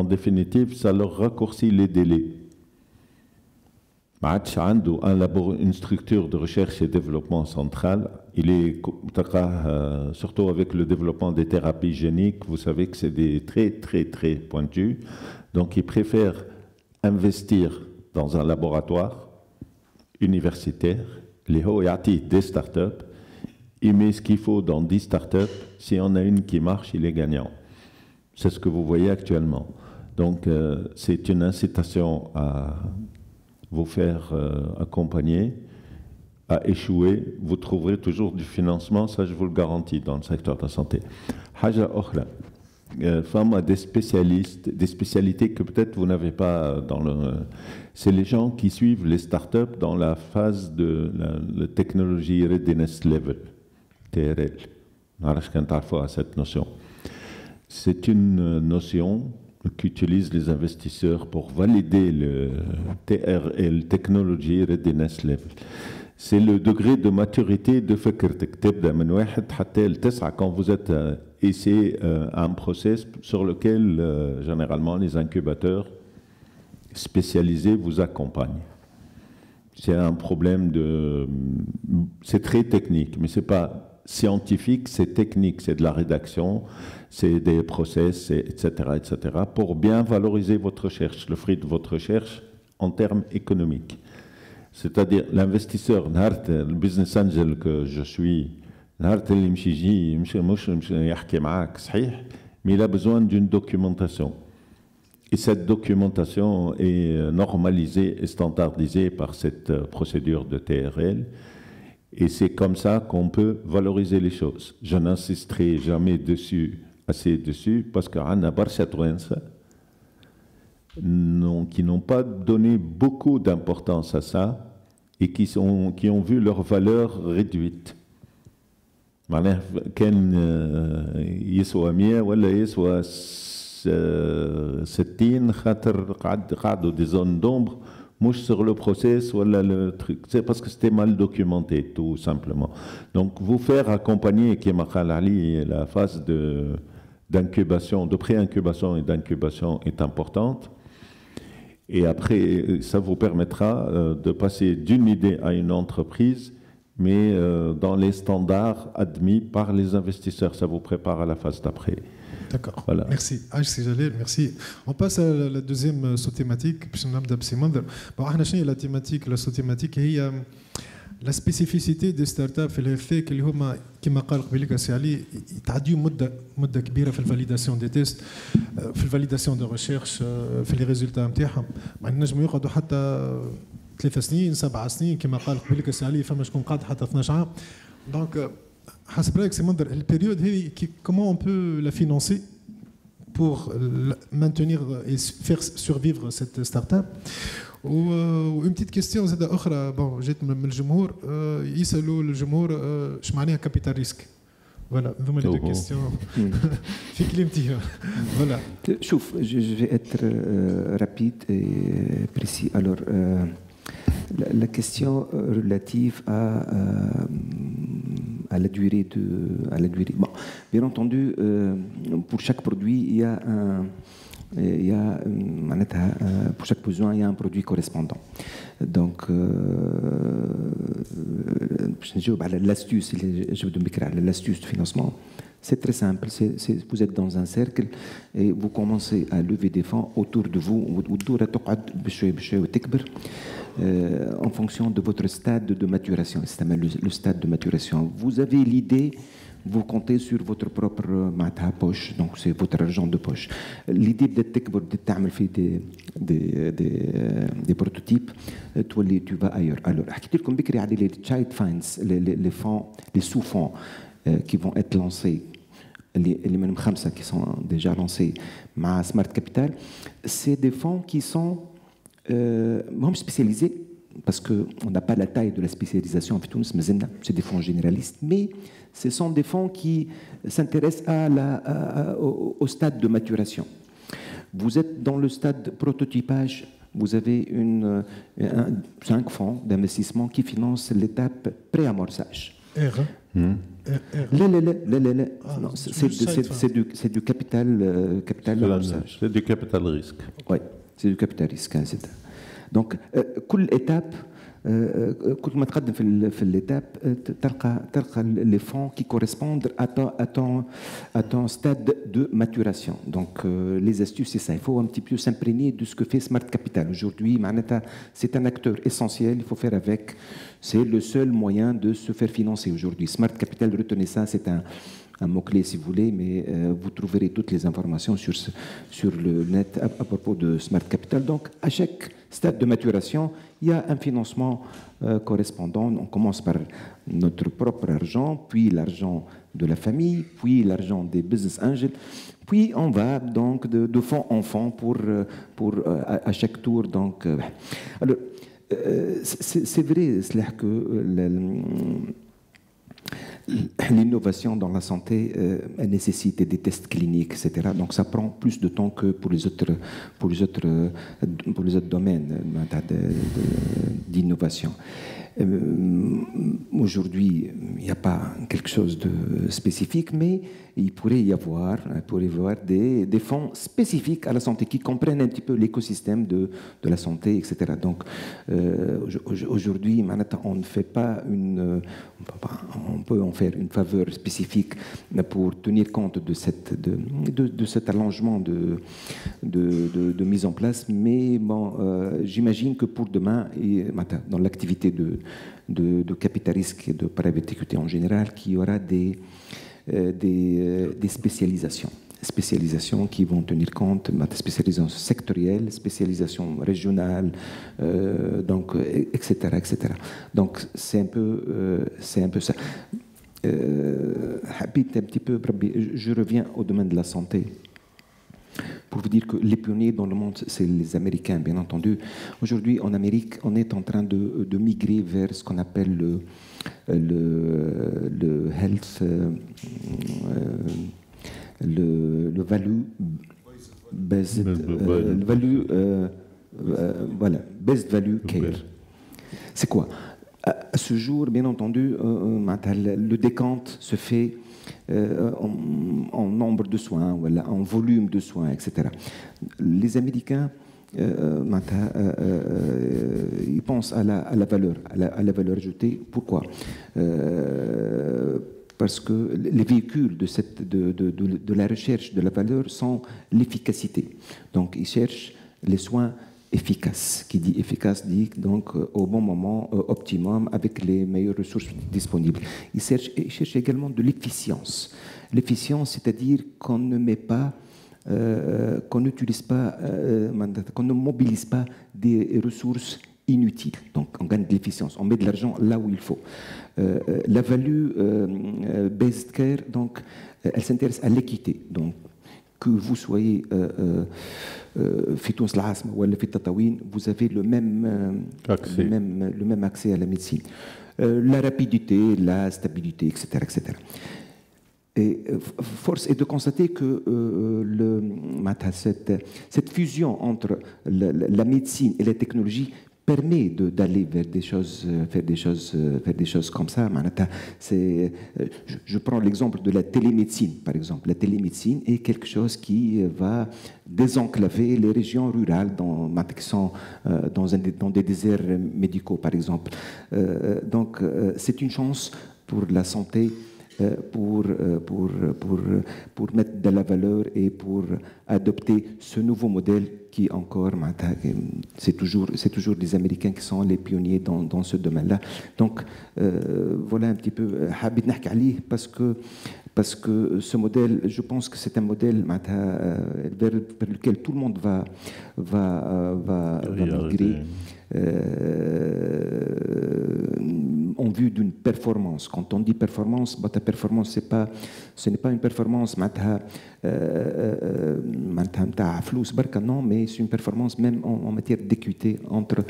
En définitive, ça leur raccourcit les délais. Une structure de recherche et développement centrale, il est surtout avec le développement des thérapies géniques, vous savez que c'est des très pointus, donc ils préfèrent investir dans un laboratoire universitaire, des startups, il met ce qu'il faut dans 10 startups, si on a une qui marche, il est gagnant. C'est ce que vous voyez actuellement. Donc c'est une incitation à vous faire accompagner, à échouer, vous trouverez toujours du financement, ça je vous le garantis, dans le secteur de la santé. Haja Okhla, femme a des spécialistes, des spécialités que peut-être vous n'avez pas dans le... C'est les gens qui suivent les startups dans la phase de la technologie readiness level, TRL. À cette notion. C'est une notion qu'utilisent les investisseurs pour valider le TRL, Technology Readiness Level. C'est le degré de maturité de فكرتك. تبدأ من 1 حتى 9 quand vous êtes et c'est un process sur lequel généralement les incubateurs spécialisés vous accompagnent. C'est un problème de... C'est très technique, mais c'est pas scientifique, c'est technique, c'est de la rédaction, c'est des process, etc., etc., pour bien valoriser votre recherche, le fruit de votre recherche en termes économiques. C'est-à-dire l'investisseur, le business angel que je suis, mais il a besoin d'une documentation. Et cette documentation est normalisée et standardisée par cette procédure de TRL. Et c'est comme ça qu'on peut valoriser les choses. Je n'insisterai jamais assez dessus, parce qu'il y en a qui n'ont pas donné beaucoup d'importance à ça et qui ont vu leur valeur réduite. معناه كان يسوى 100 ولا يسوى 60 خاطر قعدوا des zones d'ombre mouche sur le process ou le truc. C'est parce que c'était mal documenté, tout simplement. Donc, vous faire accompagner, qui est la phase d'incubation, de pré-incubation et d'incubation est importante. Et après, ça vous permettra de passer d'une idée à une entreprise, mais dans les standards admis par les investisseurs. Ça vous prépare à la phase d'après. D'accord. Voilà. Merci. Merci Jalil, merci. On passe à la deuxième sous-thématique. Bon, la thématique, la sous-thématique, لا سبيسيفيسيتي دي ستارت اب في الهيلث اللي هما كما قال قبيلك سي علي يتعديوا مده كبيره في الفاليداسيون دي تيست في الفاليداسيون دو ريشيرش في لي ريزولتا نتاعهم معناها نجموا يقعدوا حتى 3 سنين 7 سنين كما قال قبيلك سي علي فما شكون قاعد حتى 12 عام دونك حسب رايك سي منظر البيريود هذه كومون اون بو لا فينانسي pour maintenir et faire survivre cette start-up. وune petite question زادة أخرى bon جات من الجمهور يسألوا الجمهور اش معناها كابيتال ريسك فوالا هذوما لي دو كيستيون في كلمتي فوالا شوف je vais être rapide et précis alors la question relative à la durée bon bien entendu pour chaque produit il y a pour chaque besoin il y a un produit correspondant donc l'astuce l'astuce de financement c'est très simple vous êtes dans un cercle et vous commencez à lever des fonds autour de vous en fonction de votre stade de maturation le stade de maturation vous avez l'idée vous comptez sur votre propre poche, donc c'est votre argent de poche. L'idée de تعمل في des prototypes, tu vas ailleurs. Alors, حكيت لكم بكري على les child funds, les fonds, les sous-fonds qui vont être lancés. Les mêmes 5 qui sont déjà lancés مع Smart Capital, c'est des fonds qui sont spécialisés parce qu'on n'a pas la taille de la spécialisation en Tunis, c'est des fonds généralistes, mais ce sont des fonds qui s'intéressent au stade de maturation. Vous êtes dans le stade de prototypage, vous avez 5 fonds d'investissement qui financent l'étape pré-amorçage. Non, c'est du capital amorçage. C'est du capital risque. Oui, c'est du capital risque. Donc, كل étape كل ما تقدم في l'étape تلقى les fonds qui correspondent à ton stade de maturation. Donc, les astuces, c'est ça. Il faut un petit peu s'imprégner de ce que fait Smart Capital. Aujourd'hui, c'est un acteur essentiel. Il faut faire avec. C'est le seul moyen de se faire financer aujourd'hui. Smart Capital, retenez ça, c'est un mot-clé si vous voulez, mais vous trouverez toutes les informations sur le net à propos de Smart Capital. Donc, à chaque stade de maturation, il y a un financement correspondant. On commence par notre propre argent, puis l'argent de la famille, puis l'argent des business angels, puis on va donc de fonds en fonds pour à chaque tour. Donc, alors, c'est vrai que l'innovation dans la santé nécessite des tests cliniques, etc. Donc ça prend plus de temps que pour les autres domaines d'innovation. Aujourd'hui, il n'y a pas quelque chose de spécifique, mais il pourrait y avoir des fonds spécifiques à la santé qui comprennent un petit peu l'écosystème de la santé, etc. Donc, aujourd'hui, on ne fait pas on peut en faire une faveur spécifique pour tenir compte de cet allongement de mise en place, mais bon, j'imagine que pour demain, dans l'activité de capital risque et de private equity en général, qu'il y aura des spécialisations qui vont tenir compte de spécialisation sectorielle, spécialisation régionale, donc etc. Donc c'est un peu ça. Je reviens au domaine de la santé. Pour vous dire que les pionniers dans le monde, c'est les Américains, bien entendu. Aujourd'hui, en Amérique, on est en train de migrer vers ce qu'on appelle le health, le value based, based value care. C'est quoi? À ce jour, bien entendu, le décompte se fait en nombre de soins, en volume de soins, etc. Les Américains, ils pensent à la valeur ajoutée. Pourquoi? Parce que les véhicules de la recherche de la valeur sont l'efficacité. Donc, ils cherchent les soins efficace. Qui dit efficace dit donc au bon moment, optimum, avec les meilleures ressources disponibles. Il cherche également de l'efficience. L'efficience, c'est-à-dire qu'on ne met pas, qu'on n'utilise pas, qu'on ne mobilise pas des ressources inutiles. Donc on gagne de l'efficience, on met de l'argent là où il faut. La value based care, donc elle s'intéresse à l'équité. Donc que vous soyez Fitous l'asthme ou le Fitatawin, vous avez le même accès à la médecine. La rapidité, la stabilité, etc. etc. Et force est de constater que cette fusion entre la médecine et la technologie permet d'aller vers des choses, faire des choses comme ça. Je prends l'exemple de la télémédecine, par exemple. La télémédecine est quelque chose qui va désenclaver les régions rurales qui sont dans des déserts médicaux, par exemple. Donc, c'est une chance pour la santé, pour mettre de la valeur et pour adopter ce nouveau modèle qui encore, c'est toujours les Américains qui sont les pionniers dans ce domaine-là. Donc voilà un petit peu parce que ce modèle, je pense que c'est un modèle vers lequel tout le monde va migrer. En vue d'une performance. Quand on dit performance, ta performance, ce n'est pas une performance non, mais c'est une performance même en matière d'équité entre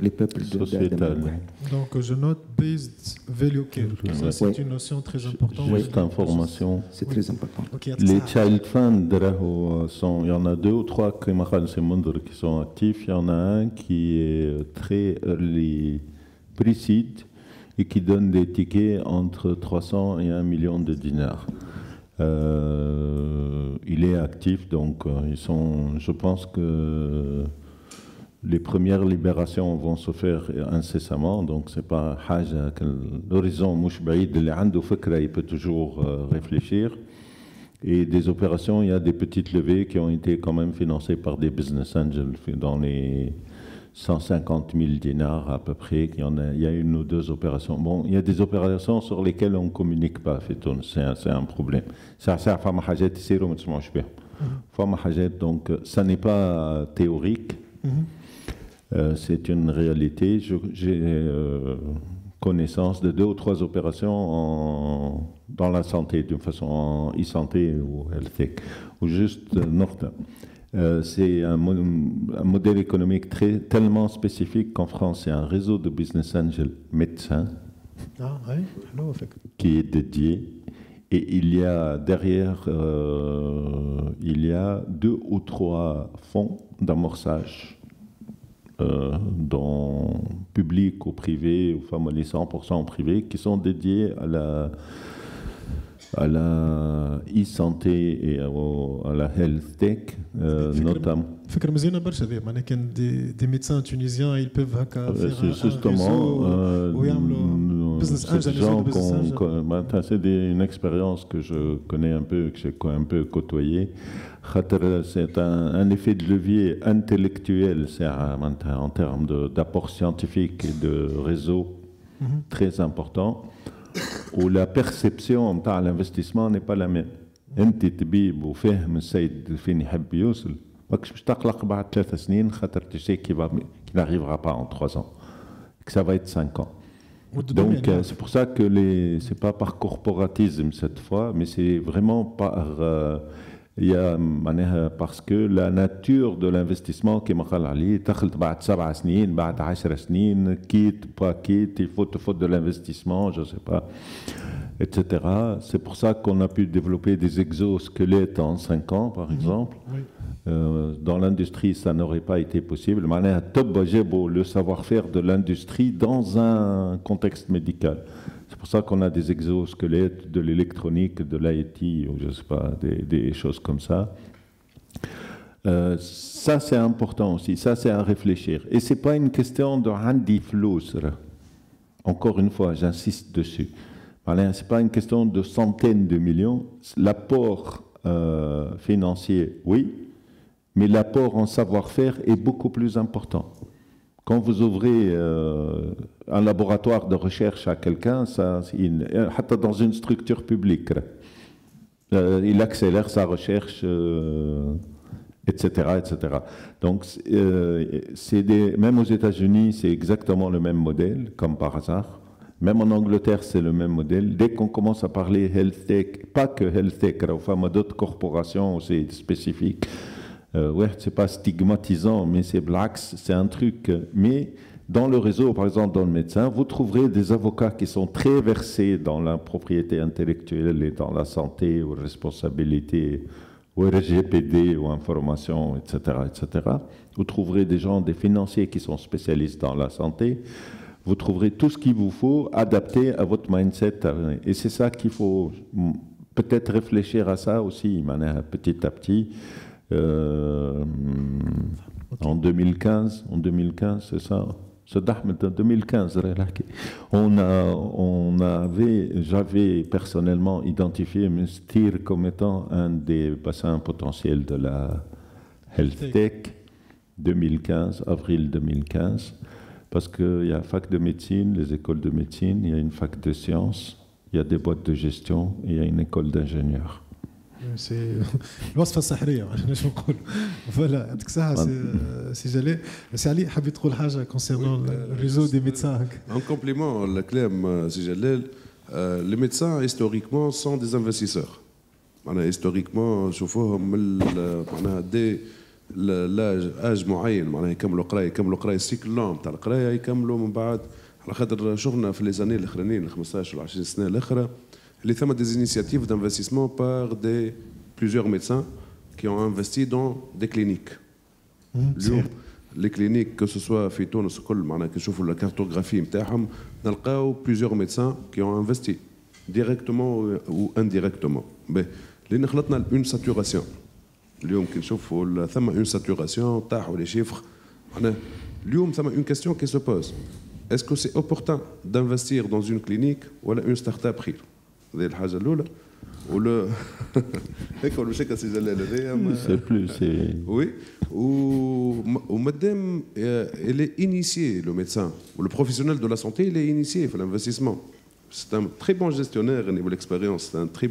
les peuples sociétale. Donc je note based value care. Ça, c'est une notion très importante. Juste information. C'est très important. Okay. Les child funds, il y en a 2 ou 3 qui sont actifs. Il y en a un qui est très early pre-seed et qui donne des tickets entre 300 et 1 million de dinars. Il est actif, donc je pense que les premières libérations vont se faire incessamment, donc c'est pas l'horizon mouche baïd, il peut toujours réfléchir. Et des opérations, il y a des petites levées qui ont été quand même financées par des business angels dans les 150 000 dinars à peu près. Il y a 1 ou 2 opérations. Bon, il y a des opérations sur lesquelles on ne communique pas, c'est un problème. Donc, ça n'est pas théorique, c'est une réalité. J'ai connaissance de 2 ou 3 opérations dans la santé, d'une façon en e-santé ou health tech, ou juste Norta. C'est un modèle économique tellement spécifique qu'en France, il y a un réseau de business angels médecins qui est dédié. Et il y a derrière, il y a 2 ou 3 fonds d'amorçage, dans public ou privé, ou enfin les 100% privé, qui sont dédiés à la e-santé et à la health tech, notamment. فكرة مزيانة برشا هذه معناها كان des médecins tunisiens ils peuvent هكا c'est une expérience que je connais un peu, que j'ai un peu côtoyé. C'est un effet de levier intellectuel, en termes d'apport scientifique et de réseau très important, où la perception de l'investissement n'est pas la même. انت طبيب وفاهم السيد فين يحب يوصل ماكش باش تقلق بعد 3 سنين خاطر tu sais qu'il n'arrivera pas en 3 ans, que ça va être 5 ans. Donc c'est pour ça que c'est pas par corporatisme cette fois, mais c'est vraiment parce que la nature de l'investissement qui m'a dit تاخذ بعد 7 سنين بعد 10 سنين quitte pas quitte, il faut de l'investissement, je sais pas, etc. C'est pour ça qu'on a pu développer des exosquelettes en 5 ans, par exemple. Dans l'industrie, ça n'aurait pas été possible. Le savoir-faire de l'industrie dans un contexte médical. C'est pour ça qu'on a des exosquelettes, de l'électronique, de l'IT, ou je ne sais pas, des choses comme ça. Ça, c'est important aussi. Ça, c'est à réfléchir. Et ce n'est pas une question de handi flous. Encore une fois, j'insiste dessus. Ce n'est pas une question de centaines de millions. L'apport financier, oui. mais l'apport en savoir-faire est beaucoup plus important. Quand vous ouvrez un laboratoire de recherche à quelqu'un, dans une structure publique, il accélère sa recherche, etc., etc. Donc, même aux États-Unis, c'est exactement le même modèle, comme par hasard. Même en Angleterre, c'est le même modèle. Dès qu'on commence à parler health tech, pas que health tech, enfin, d'autres corporations, c'est spécifique. Ouais, c'est pas stigmatisant, mais c'est l'axe, c'est un truc. Mais dans le réseau, par exemple, dans le médecin, vous trouverez des avocats qui sont très versés dans la propriété intellectuelle et dans la santé ou responsabilité, ou RGPD ou information, etc., etc. Vous trouverez des gens, des financiers qui sont spécialistes dans la santé. Vous trouverez tout ce qu'il vous faut adapté à votre mindset. Et c'est ça qu'il faut peut-être réfléchir à ça aussi, petit à petit. En 2015, c'est ça. En 2015, j'avais personnellement identifié Mstir comme étant un des bassins potentiels de la Health Tech 2015, avril 2015, parce qu'il y a fac de médecine, les écoles de médecine, il y a une fac de sciences, il y a des boîtes de gestion et il y a une école d'ingénieurs. C'est الوصفه السحريه باش نقول فوالا عندك صح سي جلال سي علي حبيت تقول حاجه كونسيرنون الريزو دي ميدسان En complément الكلام سي جلال les médecins historiquement sont des investisseurs معناها historiquement نشوفوهم معناها دي لاج معين معناها يكملوا قرايه السيكل لون تاع القرايه يكملوا من بعد على خاطر شغلنا في لي زاني الاخرانيين 15 ولا 20 سنه الاخرى اللي ثم des initiatives d'investissement par plusieurs médecins qui ont investi dans des cliniques. Les cliniques que ce soit في تونس كل معناها كي نشوفوا لا كارتوغرافي نتاعهم نلقاو plusieurs médecins qui ont investi directement ou indirectement. لأن خلطنا une saturation. اليوم كي نشوفوا ثم une saturation طاحوا les chiffres معناها اليوم ثم une question qui se pose. Est-ce que c'est opportun d'investir dans une clinique ou une start-up خير؟ هذه الحاجه الاولى ولا هيك ولا شكل سي جلال هذايا سي بلو سي وي ومادام il est initié le médecin ou le professionnel de la santé il est initié في l'investissement c'est un très bon gestionnaire au niveau de l'expérience c'est un très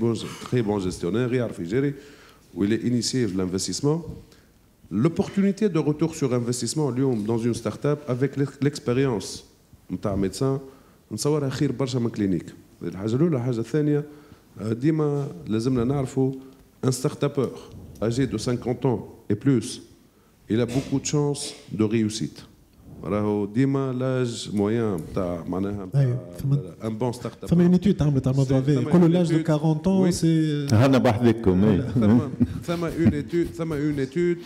bon gestionnaire يعرف يجري où il est initié في l'investissement l'opportunité de retour sur investissement اليوم dans une start-up avec l'expérience نتاع médecin نتصورها خير برشا من كلينيك الحاجه الاولى. الحاجه الثانيه ديما لازمنا نعرفوا un start-upper âgé de 50 ans et plus il a beaucoup de chances de réussite. راهو ديما لاج مويان تاع معناها ان بون ستارت اب. فما اون ايتود عملت على الموضوع هذا يقولوا لاج دو 40 ans سي انا بحذكم. ثم اون ايتود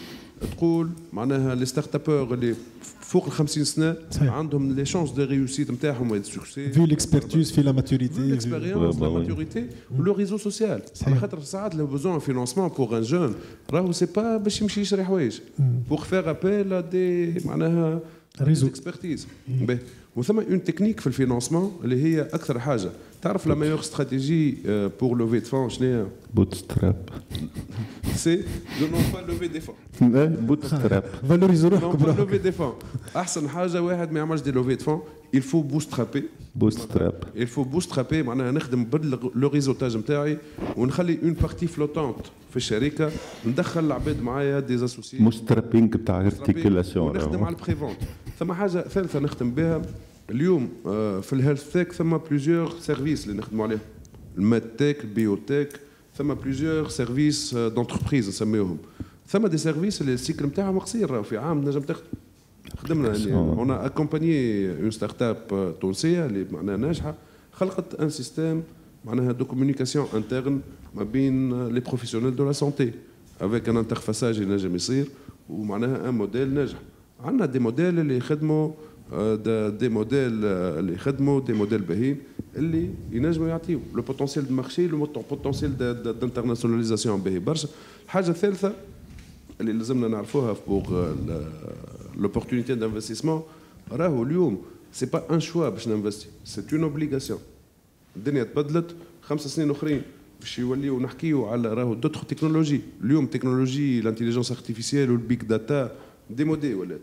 تقول معناها لي ستارت ابور اللي فوق ال 50 سنه عندهم لي شانس دو ريوسيت نتاعهم و سكسي في ليكسبيرتيز في لا ماتوريتي ليكسبيريونس لا ماتوريتي ولو ريزو سوسيال. على خاطر ساعات لو بوزون فينانسمون بور ان جون راهو سي با باش يمشي يشري حوايج بور فيغ ابيل دي معناها ريزو اكسبرتيز. وثم اون تكنيك في الفينانسمون اللي هي اكثر حاجه تعرف لا ميور استراتيجي بور لوفي دو فون شنو هي؟ بوت ستراب. سي دو نون با لوفي دي فون. بوت ستراب فالوريزو روحك بروحك. لوفي دي فون احسن حاجه واحد ما يعملش دي لوفي دو فون il faut bootstrapper. Il faut bootstrapper معناها نخدم لو ريزوتاج نتاعي ونخلي اون بارتي فلوتونت في الشركه ندخل العباد معايا دي اسوسي مسترابينغ بتاع ارتيكولاسيون. ونخدم على البريفونت. ثم حاجه ثالثه نخدم بها اليوم في الهيلث تيك ثم بليزيور سيرفيس اللي نخدموا عليهم الماد تيك البيوتيك ثم بليزيور سيرفيس دونتربريز نسميوهم. ثم دي سيرفيس اللي السيكل نتاعهم قصير في عام نجم تخدم. خدمنا يعني اون اكومبانيي اون ستارت اب تونسيه اللي معناها ناجحه خلقت ان سيستيم معناها دو كومونيكاسيون انترن ما بين لي بروفيسيونيل دو لا سونتي افيك ان انترفاساج ينجم يصير ومعناها ان موديل ناجح. عندنا دي موديل اللي يخدموا دي موديل باهيين اللي ينجموا يعطيو لو بوتونسييل دو مارشي لو بوتونسييل دانترناسيوناليزاسيون باهي برشا. الحاجه الثالثه اللي لازمنا نعرفوها بوغ l'opportunité d'investissement راهو اليوم سي با ان شوا باش ننفستي سي اون اوبليغاسيون. الدنيا تبدلت 5 سنين اخرين باش يوليو نحكيو على راهو دوتر تكنولوجي. اليوم تكنولوجي الانتيليجنس ارتيفيسيال والبيك داتا ديمودي ولات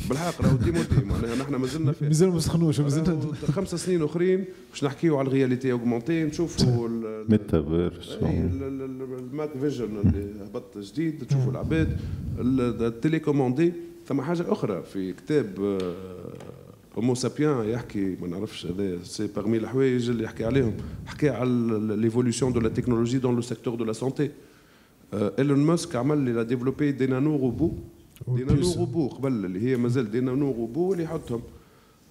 بالحق راهو ديمودي. معناها نحن مازلنا في مازال ما سخنوش مازال 5 سنين اخرين باش نحكيو على الرياليتي اوغمونتي نشوفوا ميتافيرس الماك فيجن اللي هبط جديد تشوفوا العباد التليكوموندي. ثم حاجه اخرى في كتاب هومو سابيان يحكي ما نعرفش هذا سي باغمي الحوايج اللي يحكي عليهم حكى على ليفولوسيون دو لا تكنولوجي دون لو سيكتور دو لا سونتي. ايلون ماسك عمل لي لا ديفلوبي دي نانو روبو دي نانو روبو قبل اللي هي مازال دي نانو روبو اللي يحطهم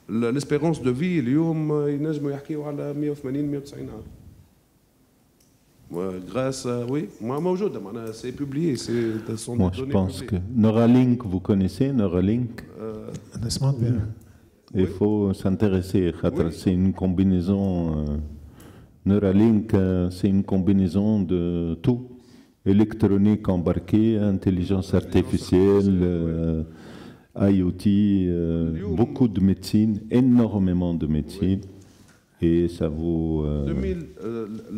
ليسبيرونس دو في اليوم ينجموا يحكيوا على 180 190 عام. Grâce, oui, moi موجودة معناها c'est publié, c'est son Moi, je pense que Neuralink, vous connaissez Neuralink? Il faut s'intéresser. C'est une combinaison. Neuralink, c'est une combinaison de tout. Électronique embarquée, intelligence artificielle, IoT, beaucoup de médecine, énormément de médecine. Et ça vaut. 2000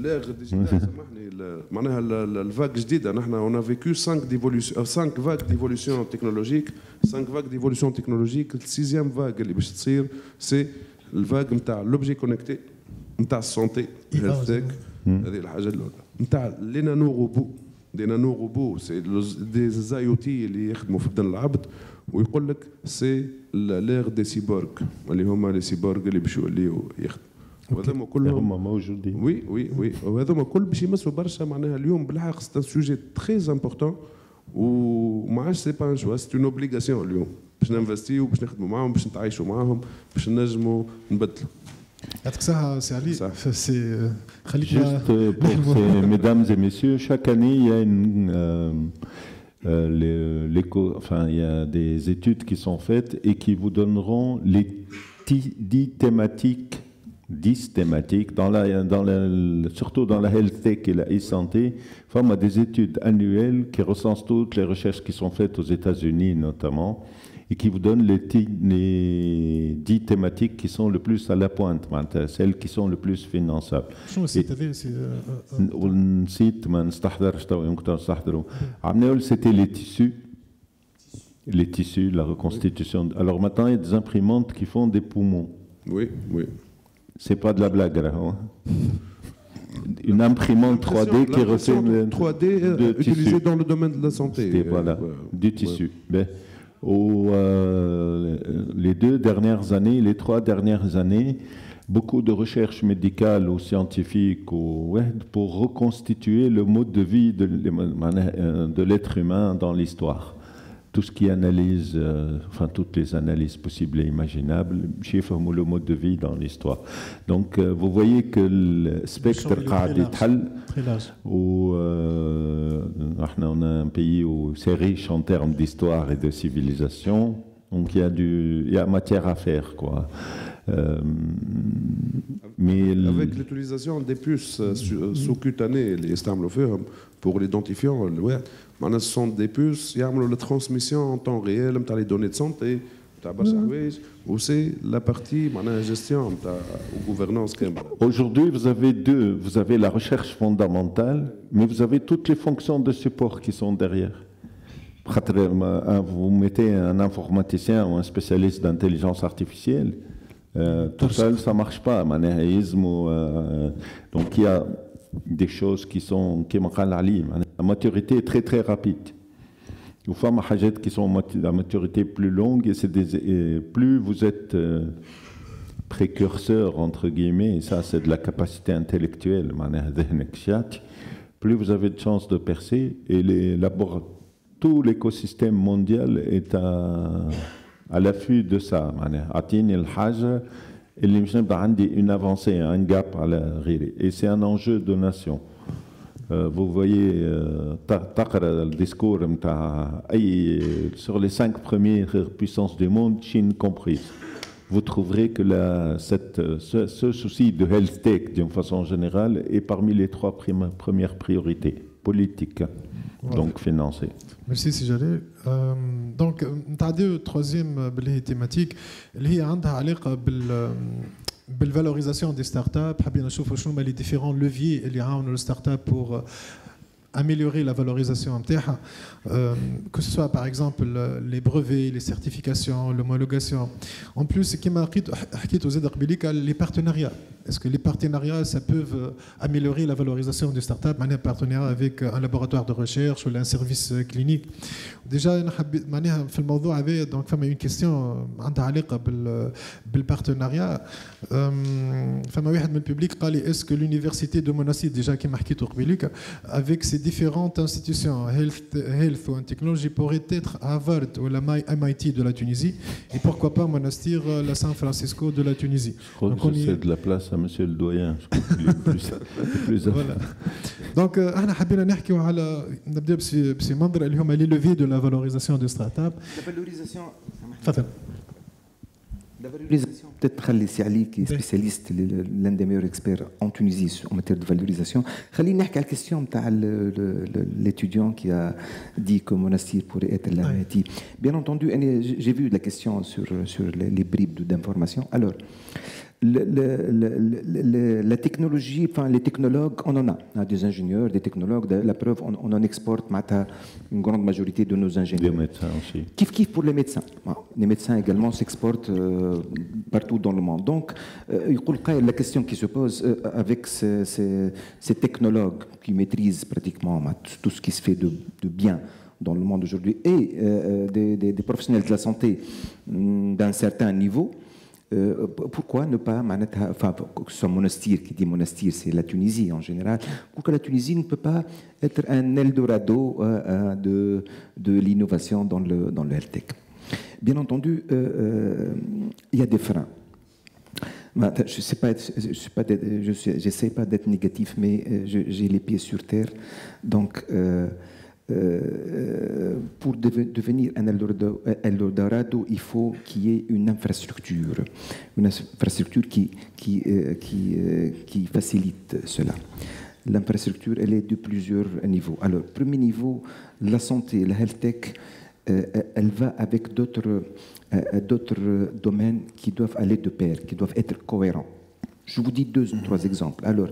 l'ère digitale سامحني معناها الفاك جديده. نحن on a vécu 5 vagues d'évolution technologique, 5 vagues d'évolution technologique. السيزيام vague اللي باش تصير سي الفاك نتاع لوبجي كونكتي نتاع السونتي هيلث تك. هذه الحاجه الاولى نتاع لي نانو روبو. دي نانو روبو سي دي زاي او تي اللي يخدموا في بدن العبد. ويقول لك سي لير دي سيبورغ اللي هما لي سيبورغ اللي باش يوليو يخدموا. وهذوما كلهم موجودين. وي وي وي وهذوما كل باش يمسوا برشا. معناها اليوم بالحق سي ان سوجي تري امبورطون وما عادش سي با ان شوا سي اون اوبليغاسيون اليوم باش ننفستيو باش نخدموا معاهم باش نتعايشوا معاهم باش نجموا نبدلوا. يعطيك الصحة سي علي. سي خليك Juste pour ces mesdames et messieurs, chaque année il y a il y a des études qui sont faites et qui vous donneront les 10 thématiques. 10 thématiques, surtout dans la health tech et la e-santé. Enfin, on a des études annuelles qui recensent toutes les recherches qui sont faites aux États-Unis notamment et qui vous donnent les 10 thématiques qui sont le plus à la pointe, celles qui sont le plus finançables. C'était les tissus. Les tissus, la reconstitution. Alors maintenant, il y a des imprimantes qui font des poumons. Oui, oui. C'est pas de la blague là. Hein. Une imprimante 3D qui refait 3D utilisée dans le domaine de la santé. Voilà, du tissu. Ben, les 2 dernières années, les 3 dernières années, beaucoup de recherches médicales ou scientifiques pour reconstituer le mode de vie de l'être humain dans l'histoire. Tout ce qui analyse, enfin toutes les analyses possibles et imaginables, chiffrent le mode de vie dans l'histoire. Donc vous voyez que le spectre قاعد يتحل. On a un pays où c'est riche en termes d'histoire et de civilisation, donc il y a matière à faire quoi. Mais avec l'utilisation des puces sous-cutanées, les يستعملوا فيهم pour l'identifiant, معناها ce sont des puces يعملوا la transmission en temps réel نتاع les données de santé نتاع برشا حوايج و c'est la partie معناها gestion نتاع gouvernance كامله. Aujourd'hui vous avez la recherche fondamentale mais vous avez toutes les fonctions de support qui sont derrière. Vous mettez un informaticien ou un spécialiste d'intelligence artificielle, tout seul ça marche pas. Donc il y a des choses qui sont la maturité est très très rapide. Il faut des choses qui sont à maturité plus longue et plus vous êtes précurseur entre guillemets, et ça c'est de la capacité intellectuelle, plus vous avez de chances de percer et tout l'écosystème mondial est à l'affût de ça. Une avancée, un gap à la et c'est un enjeu de nation. Vous voyez, le discours sur les 5 premières puissances du monde, Chine comprise. Vous trouverez que ce souci de health tech, d'une façon générale, est parmi les 3 premières priorités politiques, donc financées. Merci Sijalé. Donc, نتعداو troisième thématique اللي هي عندها علاقة بالvalorisation des startups حابين نشوفوا شنو هما les différents leviers اللي يعاونوا les startups pour améliorer la valorisation نتاعها, que ce soit par exemple les brevets, les certifications, l'homologation. En plus, كما حكيتوا زاد قبيليك les partenariats. Est-ce que les partenariats, ça peut améliorer la valorisation des startups, un partenariat avec un laboratoire de recherche ou un service clinique? Déjà, في الموضوع هذا donc فما une question عندها علاقة بالpartenariat. فما واحد من الببليك قال لي est-ce que l'université de Monastir déjà كما حكيتوا قبيليك avec ses différentes institutions health ou technology pourrait être Harvard ou la MIT de la Tunisie et pourquoi pas Monastir la San Francisco de la Tunisie. Je crois que c'est de la place à monsieur le doyen. Je crois qu'il est plus voilà. Donc احنا حبينا نحكيوا على نبدا بسي منظر اللي هما les leviers de la valorisation des startups. La valorisation. تفضل. La valorisation, peut-être Khalid Siali, qui est spécialiste, l'un des meilleurs experts en Tunisie en matière de valorisation. Khalid, la question de l'étudiant qui a dit que Monastir pourrait être la MIT. Bien entendu, j'ai vu la question sur les bribes d'information. Alors, la technologie, enfin les technologues, on en a des ingénieurs, des technologues. La preuve, on en exporte une grande majorité de nos ingénieurs. Des médecins aussi. Kiff pour les médecins. Les médecins également s'exportent partout dans le monde. Donc, la question qui se pose avec ces technologues qui maîtrisent pratiquement tout ce qui se fait de bien dans le monde aujourd'hui et des professionnels de la santé d'un certain niveau. Pourquoi ne pas, enfin, que ce soit Monastir, qui dit Monastir, c'est la Tunisie en général, pourquoi la Tunisie ne peut pas être un Eldorado de l'innovation dans le health tech? Bien entendu, il y a des freins. Je n'essaie pas d'être négatif, mais j'ai les pieds sur terre. Donc, pour devenir un Eldorado, il faut qu'il y ait une infrastructure qui facilite cela. L'infrastructure, elle est de plusieurs niveaux. Alors, premier niveau, la santé, la health tech, elle va avec d'autres domaines qui doivent aller de pair, qui doivent être cohérents. Je vous dis 2 ou 3 exemples. Alors,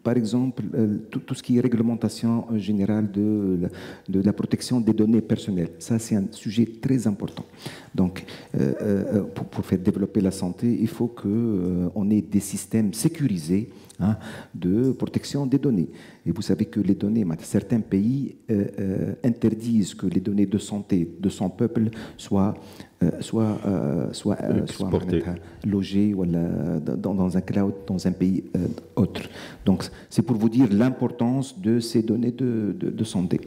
par exemple, tout ce qui est réglementation générale de la protection des données personnelles. Ça, c'est un sujet très important. Donc, pour faire développer la santé, il faut qu'on ait des systèmes sécurisés de protection des données. Et vous savez que les données, certains pays interdisent que les données de santé de son peuple soient logées dans un cloud, dans un pays autre. Donc, c'est pour vous dire l'importance de ces données de santé.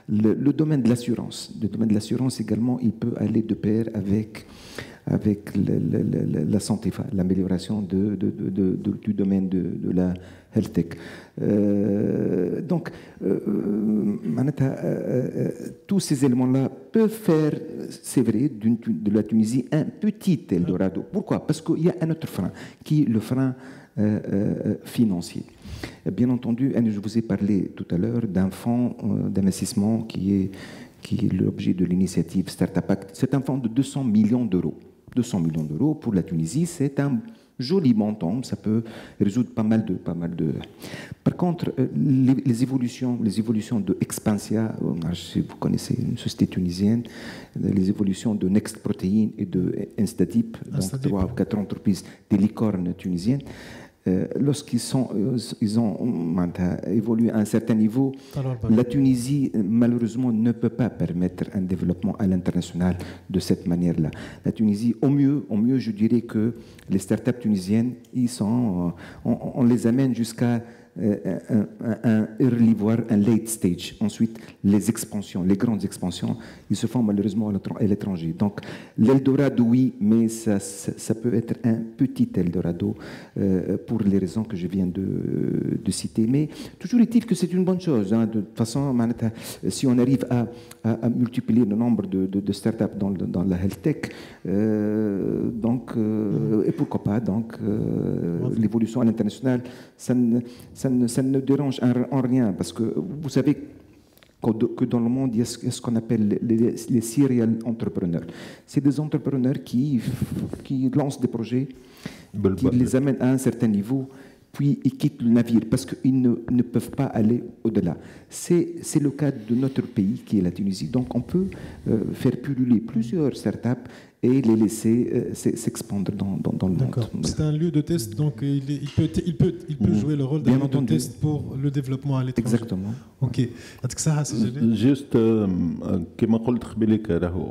Le domaine de l'assurance. Le domaine de l'assurance également, il peut aller de pair avec la santé, l'amélioration du domaine de la health tech. Donc, tous ces éléments-là peuvent faire, c'est vrai, de la Tunisie un petit Eldorado. Pourquoi? Parce qu'il y a un autre frein, qui est le frein financier. Bien entendu, je vous ai parlé tout à l'heure d'un fonds d'investissement qui est l'objet de l'initiative Startup Act. C'est un fonds de 200 millions d'euros. 200 millions d'euros pour la Tunisie, c'est un joli montant, ça peut résoudre pas mal de. Par contre, les évolutions de Expansia, si vous connaissez une société tunisienne, les évolutions de Next Protein et de Instadip, donc 3 ou 4 entreprises des licornes tunisiennes, lorsqu'ils ont évolué à un certain niveau, la Tunisie, malheureusement, ne peut pas permettre un développement à l'international de cette manière-là. La Tunisie, au mieux, je dirais que les startups tunisiennes, on les amène jusqu'à un early, voire un late stage. Ensuite, les grandes expansions, ils se font malheureusement à l'étranger. Donc, l'Eldorado, oui, mais ça peut être un petit Eldorado pour les raisons que je viens de citer. Mais toujours est-il que c'est une bonne chose. De toute façon, si on arrive à multiplier le nombre de startups dans la health tech, et pourquoi pas, l'évolution à l'international, ça ne dérange en rien, parce que vous savez, que dans le monde, il y a ce qu'on appelle les serial entrepreneurs. C'est des entrepreneurs qui lancent des projets, qui les amènent à un certain niveau, puis ils quittent le navire parce qu'ils ne peuvent pas aller au-delà. C'est le cas de notre pays qui est la Tunisie. Donc on peut faire pulluler plusieurs startups et les laisser s'expandre dans le monde. D'accord. C'est un lieu de test, donc il peut jouer le rôle d'un lieu de test pour le développement à l'étranger. Exactement. Ok. Juste,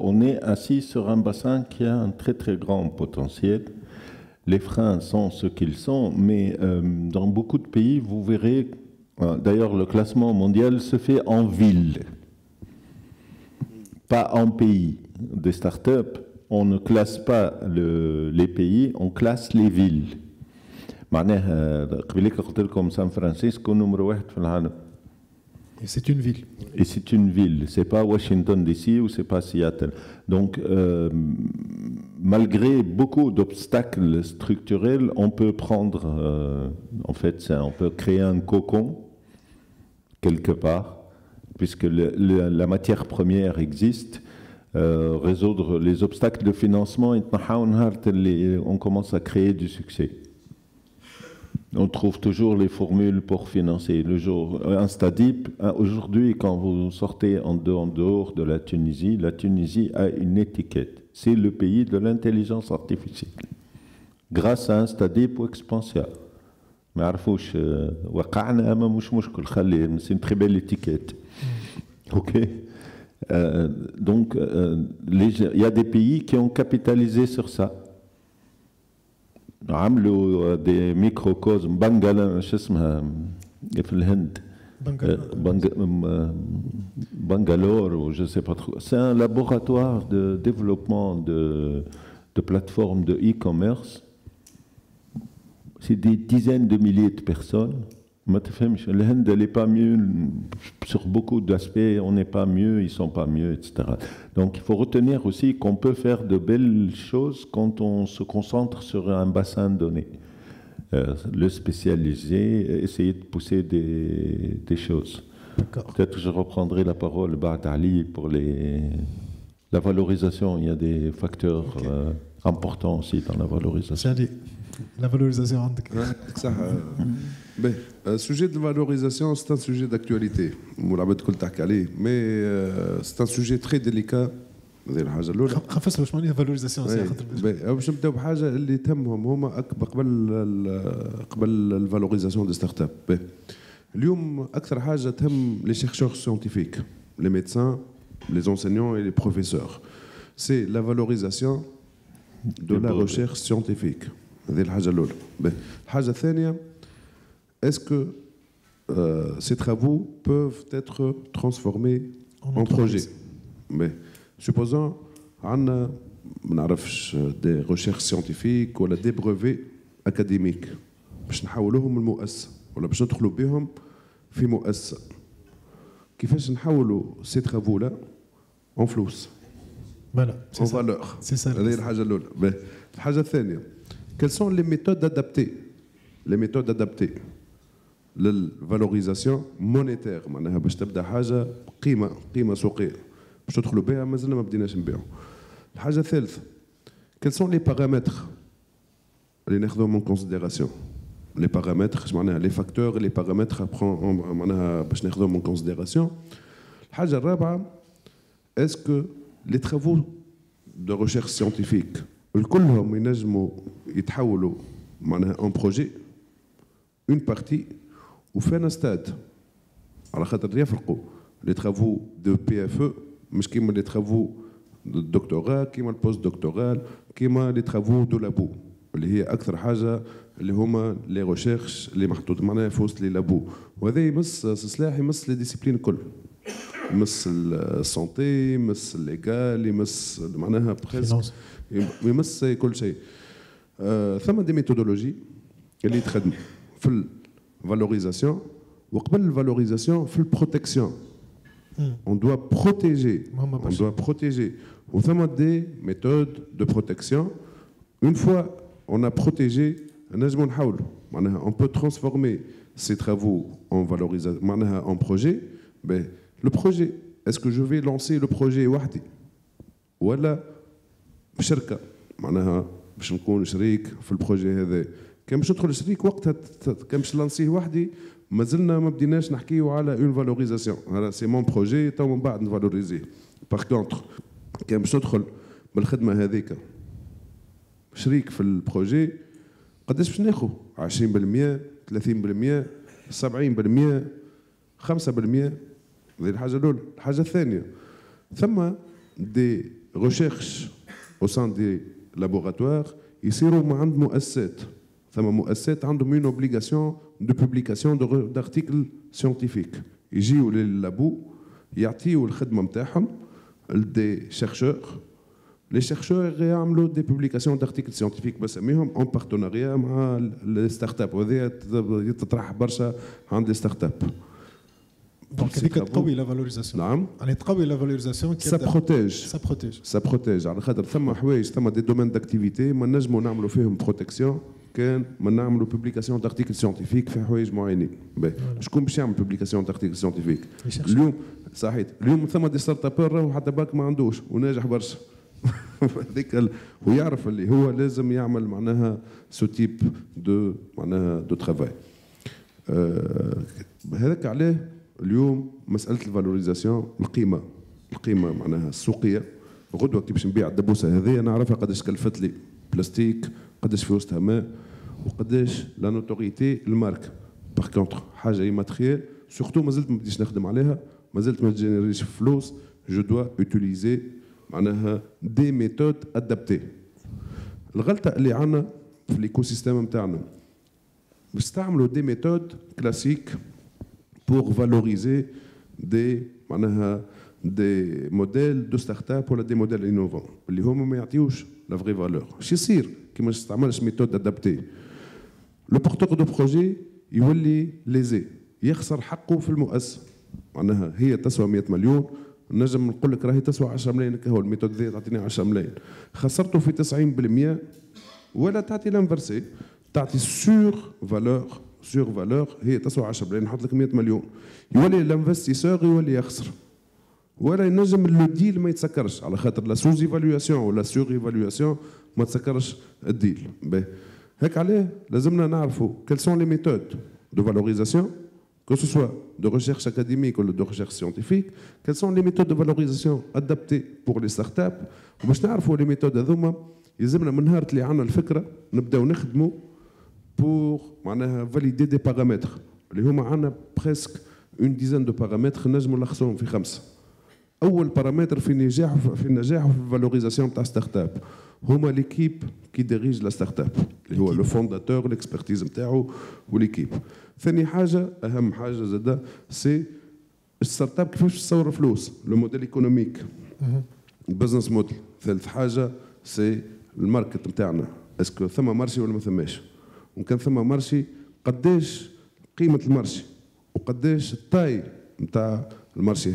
on est assis sur un bassin qui a un très très grand potentiel. Les freins sont ce qu'ils sont, mais dans beaucoup de pays, vous verrez, d'ailleurs le classement mondial se fait en ville, pas en pays. Des startups, on ne classe pas les pays, on classe les villes. معناها قبيلك قلت لكم سان فرانسيسكو نمرو 1 في العالم. Et c'est une ville. Et c'est une ville, c'est pas Washington DC ou c'est pas Seattle. Donc, malgré beaucoup d'obstacles structurels, on peut prendre, en fait, on peut créer un cocon quelque part, puisque la matière première existe, résoudre les obstacles de financement, on commence à créer du succès. On trouve toujours les formules pour financer. Un Stadip, aujourd'hui, quand vous sortez en dehors de la Tunisie a une étiquette. C'est le pays de l'intelligence artificielle. Grâce à un Stadip ou Expansia. Mais c'est une très belle étiquette. Ok. Donc, il y a des pays qui ont capitalisé sur ça. عملوا des microcosmes شو اسمها في الهند Bangalore ou je sais pas trop. C'est un laboratoire de développement de plateformes de e-commerce. C'est des dizaines de milliers de personnes. Le Hind n'est pas mieux sur beaucoup d'aspects, on n'est pas mieux, ils sont pas mieux, etc. Donc il faut retenir aussi qu'on peut faire de belles choses quand on se concentre sur un bassin donné. Le spécialiser, essayer de pousser des choses. Peut-être que je reprendrai la parole Ba'd Ali pour la valorisation. Il y a des facteurs importants aussi dans la valorisation. La valorisation. Le sujet de valorisation, c'est un sujet d'actualité. Mais c'est un sujet très délicat. خفص واش معناها فالوريزاسيون باش نبداو بحاجه اللي تهمهم هما قبل الفالوريزاسيون دي ستارت اب. اليوم اكثر حاجه تهم لي شيرشور سيانتيفيك لي ميدسان لي انسيgnants et les professeurs, c'est la valorisation de la recherche scientifique. هذه الحاجه الاولى. الحاجه الثانيه, est-ce que ces travaux peuvent être transformés en projet? Mais supposons on a des recherches scientifiques ou des brevets académiques باش نحولوهم لمؤسسه ولا باش ندخلوا بهم في مؤسسه. كيفاش نحولوا ces travaux là en فلوس؟ Voilà, en valeur. C'est ça. هذه الحاجه الاولى. الحاجه الثانيه, quelles sont les méthodes adaptées? Les méthodes adaptées للفالوريزاسيون مونيتير, معناها باش تبدا حاجه قيمه سوقيه باش تدخلوا بها مازلنا ما بديناش نبيعوا. الحاجه الثالثه, quels sont les paramètres اللي ناخذوهم en considération? Les paramètres, معناها les facteurs et les paramètres معناها باش ناخذوهم en considération. الحاجه الرابعه, est-ce que les travaux de recherche scientifique كلهم ينجموا يتحولوا معناها en projet, une partie ou fait un stade على خاطر يفرقوا les travaux de PFE مش كيما les travaux de doctorat كيما البوست دكتورال كيما les travaux de labo اللي هي اكثر حاجه اللي هما لي ريشيرش اللي محطوط معناها في وسط لي لابو, وهذا يمس سلاح يمس لي ديسيبلين الكل, يمس السونتي, يمس الليغال, يمس معناها بريسك, يمس كل شيء. ثم دي ميثودولوجي اللي يتخدموا في الفالوريزاسيون, وقبل الفالوريزاسيون في البروتكسيون. On doit protéger. On a des méthodes de protection. Une fois on a protégé, on peut transformer ces travaux en valorisation, en projet. لو بروجي اسكو جو في لونسي لو بروجي وحدي ولا بشركه معناها باش نكون شريك في البروجي هذا. كان باش ندخل شريك وقتها كان باش لانسيه وحدي مازلنا ما بديناش نحكيو على اون فالوريزاسيون. هذا سي مون بروجي تو من بعد نفالوريزيه. باغ كونتر كان باش ندخل بالخدمه هذيك شريك في البروجي قداش باش ناخذ 20% 30% 70% 5%. هذه الحاجه الاولى. الحاجه الثانيه ثم دي ريشيرش او سان دي لابوراتوار يصيروا مع عند مؤسسات. ثم مؤسسات عندهم اون اوبليغاسيون دو بوبليكاسيون دارتيكل سيانتيفيك. يجيو لللابو يعطيو الخدمه نتاعهم لدي شيرشور. لي شيرشور يعملوا دي بوبليكاسيون دارتيكل سيانتيفيك بسميهم اون بارتناريا مع لي ستارت اب. وهذه تطرح برشا عند لي ستارت اب. دونك هذيك تقوي لا فالوريزاسيون. نعم يعني تقوي لا فالوريزاسيون. سا بروتيج على خاطر ثم حوايج ثم دي دومين داكتيفيتي ما نجموا نعملوا فيهم بروتيكسيون كان ما نعملوا بوبليكاسيون دارتيكل سيانتيفيك في حوايج معينين. شكون باش يعمل بوبليكاسيون دارتيكل سيانتيفيك اليوم؟ صحيح اليوم ثم دي ستارت اب حتى باك ما عندوش وناجح برشا. هذيك ويعرف اللي هو لازم يعمل معناها سو تيب دو معناها دو ترافاي. هذاك عليه اليوم مساله الفالوريزاسيون القيمه معناها السوقيه. غدوه كي باش نبيع الدبوسه هذه نعرفها قداش كلفت لي بلاستيك قداش في وسطها ماء وقداش لا نوتوريتي المارك. باغ كونتر حاجه ايماتريال سورتو مازلت ما بديش نخدم عليها مازلت ما تجينيريش فلوس. جو دوا اوتيليزي معناها دي ميثود ادابتي. الغلطه اللي عندنا في الايكو سيستيم نتاعنا نستعملوا دي ميثود كلاسيك pour valoriser des معناها دي موديل دو ستارت اب ولا دي موديل انوفون اللي هما ما يعطيوش لا فري فالور. شو يصير كي ما تستعملش ميثود ادابتي؟ لو بورتور دو بروجي يولي ليزي يخسر حقه في المؤسسه. معناها هي تسوى 100 مليون نجم نقول لك راهي تسوى 10 ملايين. كهو الميثود ذي تعطيني 10 ملايين خسرته في 90% ولا تعطي لانفرسي تعطي سور فالور هي تسوى 10 ملايين نحط لك 100 مليون يولي الانفستيسور يولي يخسر ولا ينجم لو ديل ما يتسكرش على خاطر لا سوز ايفالواسيون ولا سور ايفالواسيون ما تسكرش الديل. هيك عليه لازمنا نعرفوا كيل سون لي ميثود دو فالوريزاسيون que ce soit de recherche académique ou de recherche scientifique, quelles sont les méthodes de valorisation adaptées pour les startups. وباش نعرفوا les méthodes هذوما يلزمنا من نهار اللي عندنا الفكره نبداو نخدموا pour معناها valider des paramètres اللي هما عندنا presque une dizaine de paramètres نجموا نلخصوهم في 5. اول بارامتر في النجاح في الفالوريزاسيون تاع ستارت اب هما ليكيب كي ديريج لا ستارت اب اللي هو لو فونداتور الاكسبرتيز نتاعو وليكيب. ثاني حاجه اهم حاجه زاده سي الستارت اب كيفاش تصور فلوس لو موديل ايكونوميك البزنس موديل. ثالث حاجه سي الماركت نتاعنا اسكو ثم مارشي ولا ما ثماش وكان ثم مارشي قداش قيمه المارشي وقداش الطاي نتاع المارشي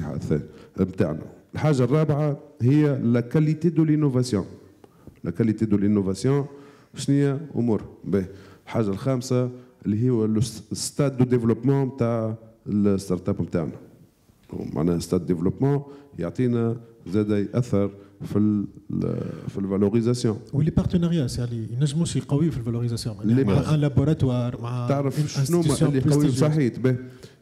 نتاعنا. الحاجه الرابعه هي لا كاليتي دو لينوفاسيون. لا كاليتي دو لينوفاسيون شنو هي امور باهي. الحاجه الخامسه اللي هو الستاد دو ديفلوبمون نتاع الستارت اب نتاعنا. معناها ستاد ديفلوبمون يعطينا زاد ياثر في الفالوريزاسيون. ولي بارتناريا سي ينجموش يقويو في الفالوريزاسيون مع ان لابوراتوار مع تعرف شنو اللي قوي صحيح.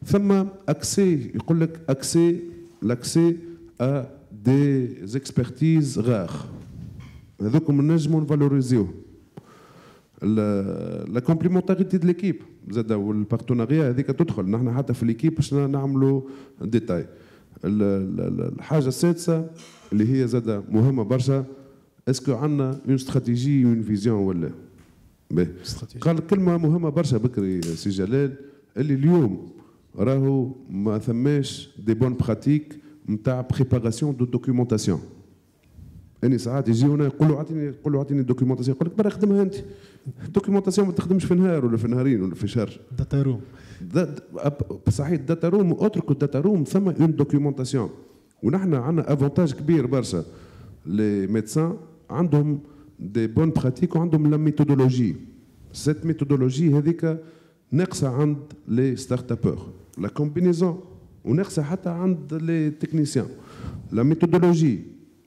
ثم اكسي يقول لك اكسي لاكسي ا دي زيكسبرتيز غار هذوكم نجموا نفالوريزيوه. لا كومبليمونتاريتي دو ليكيب زاد والبارتناريا هذيك تدخل. نحن حتى في ليكيب باش نعملوا ديتاي. الحاجه السادسه اللي هي زاد مهمه برشا اسكو عندنا اون استراتيجي اون فيزيون ولا قال كلمه مهمه برشا بكري سي جلال اللي اليوم راهو ما ثماش دي بون براتيك نتاع بريباراسيون دو دوكيومونطاسيون. اني ساعات يجيونا يقولوا اعطيني دوكيومونطاسيون يقول لك برا خدمها انت. الدوكيومونطاسيون ما تخدمش في نهار ولا في نهارين ولا في شهر. داتا روم صحيح داتا روم اوتر كو داتا روم ثم اون دوكيومونطاسيون. ونحن عندنا افونتاج كبير برشا لي ميدسان عندهم دي بون براتيك وعندهم لا ميثودولوجي. سيت ميثودولوجي هذيك ناقصه عند لي ستارت ابور. لا كومبينيزون ونقصى حتى عند لي تكنيسيان. لا ميثودولوجي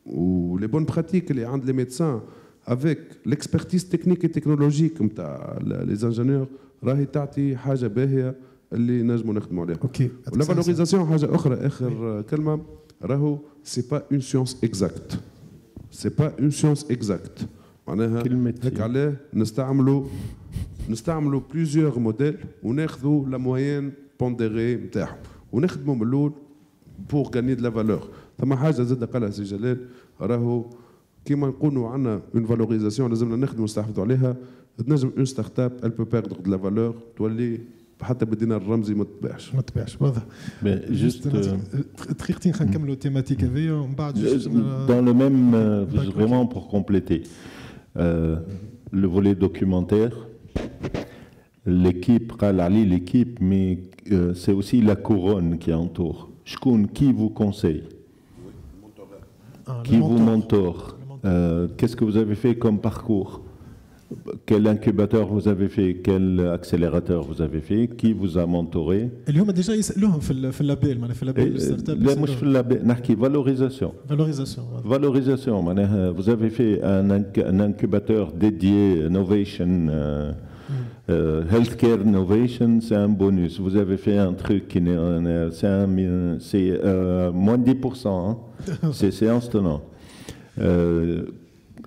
و لي بون براتيك اللي عند لي ميدسان افيك ليكسبرتيز تكنيك اي تكنولوجيك نتاع لي انجينيور راهي تعطي حاجه باهيه اللي نجموا نخدموا عليها. اوكي. ولا فالوريزاسيون حاجه اخرى، اخر كلمه، راهو سي با اون سيونس اكزاكت، سي با اون سيونس اكزاكت. معناها هيك علاه نستعملوا بليزيور موديل وناخذوا لا موين بونديري نتاعهم ونخدموا من الاول بور غاني دو لا فالور. ثم حاجه زاد قالها سي جلال، راهو كيما نقولوا عندنا اون فالوريزاسيون لازمنا نخدموا نستحفظوا عليها. تنجم اون ستارت اب ال بو بيردر دو لا فالور تولي حتى بالدينار الرمزي ما تباعش. ما تباعش واضح. جوست دقيقتين خلينا نكملوا التيماتيك هذيا ومن بعد dans le même vraiment pour compléter le volet documentaire, l'équipe قال عليه l'équipe mais c'est aussi la couronne qui entoure. Qui vous conseille, qui vous mentor, qu'est-ce que vous avez fait comme parcours, quel incubateur vous avez fait, quel accélérateur vous avez fait, qui vous a mentoré. اليوم ديجا يسالوهم في اللابيل معناها في اللابيل ستارت اب. لا مش في اللابيل، نحكي valorisation معناها vous avez fait un incubateur dédié innovation. Healthcare innovation, c'est un bonus. Vous avez fait un truc qui c'est moins de 10%. Hein. C'est instant.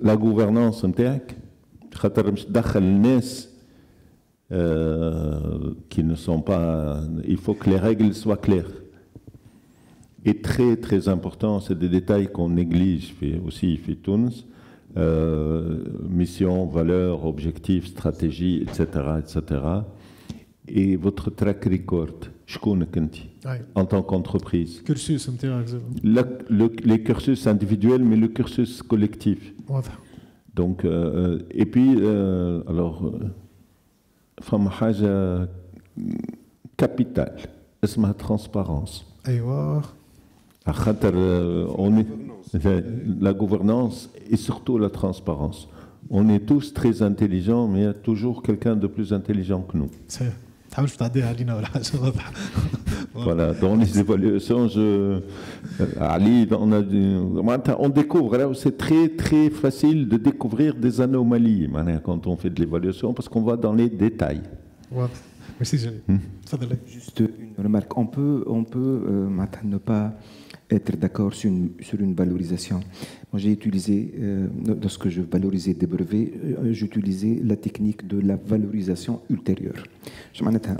La gouvernance نتاعك خاطر مش تدخل الناس qui ne sont pas. Il faut que les règles soient claires. Et très très important, c'est des détails qu'on néglige aussi fait Tunis. Mission, valeurs, objectifs, stratégie, etc., etc. Et votre track record, en tant qu'entreprise. Les cursus individuels, mais le cursus collectif. Donc, et puis, alors, femme haja capitale, اسمها transparence. On est la gouvernance et surtout la transparence. On est tous très intelligents, mais il y a toujours quelqu'un de plus intelligent que nous. Voilà, dans les évaluations, on découvre, c'est très très facile de découvrir des anomalies quand on fait de l'évaluation parce qu'on va dans les détails. Merci, Jenny. Juste une remarque, on peut ne pas être d'accord sur une valorisation. Moi, j'ai utilisé, lorsque je valorisais des brevets, j'utilisais la technique de la valorisation ultérieure.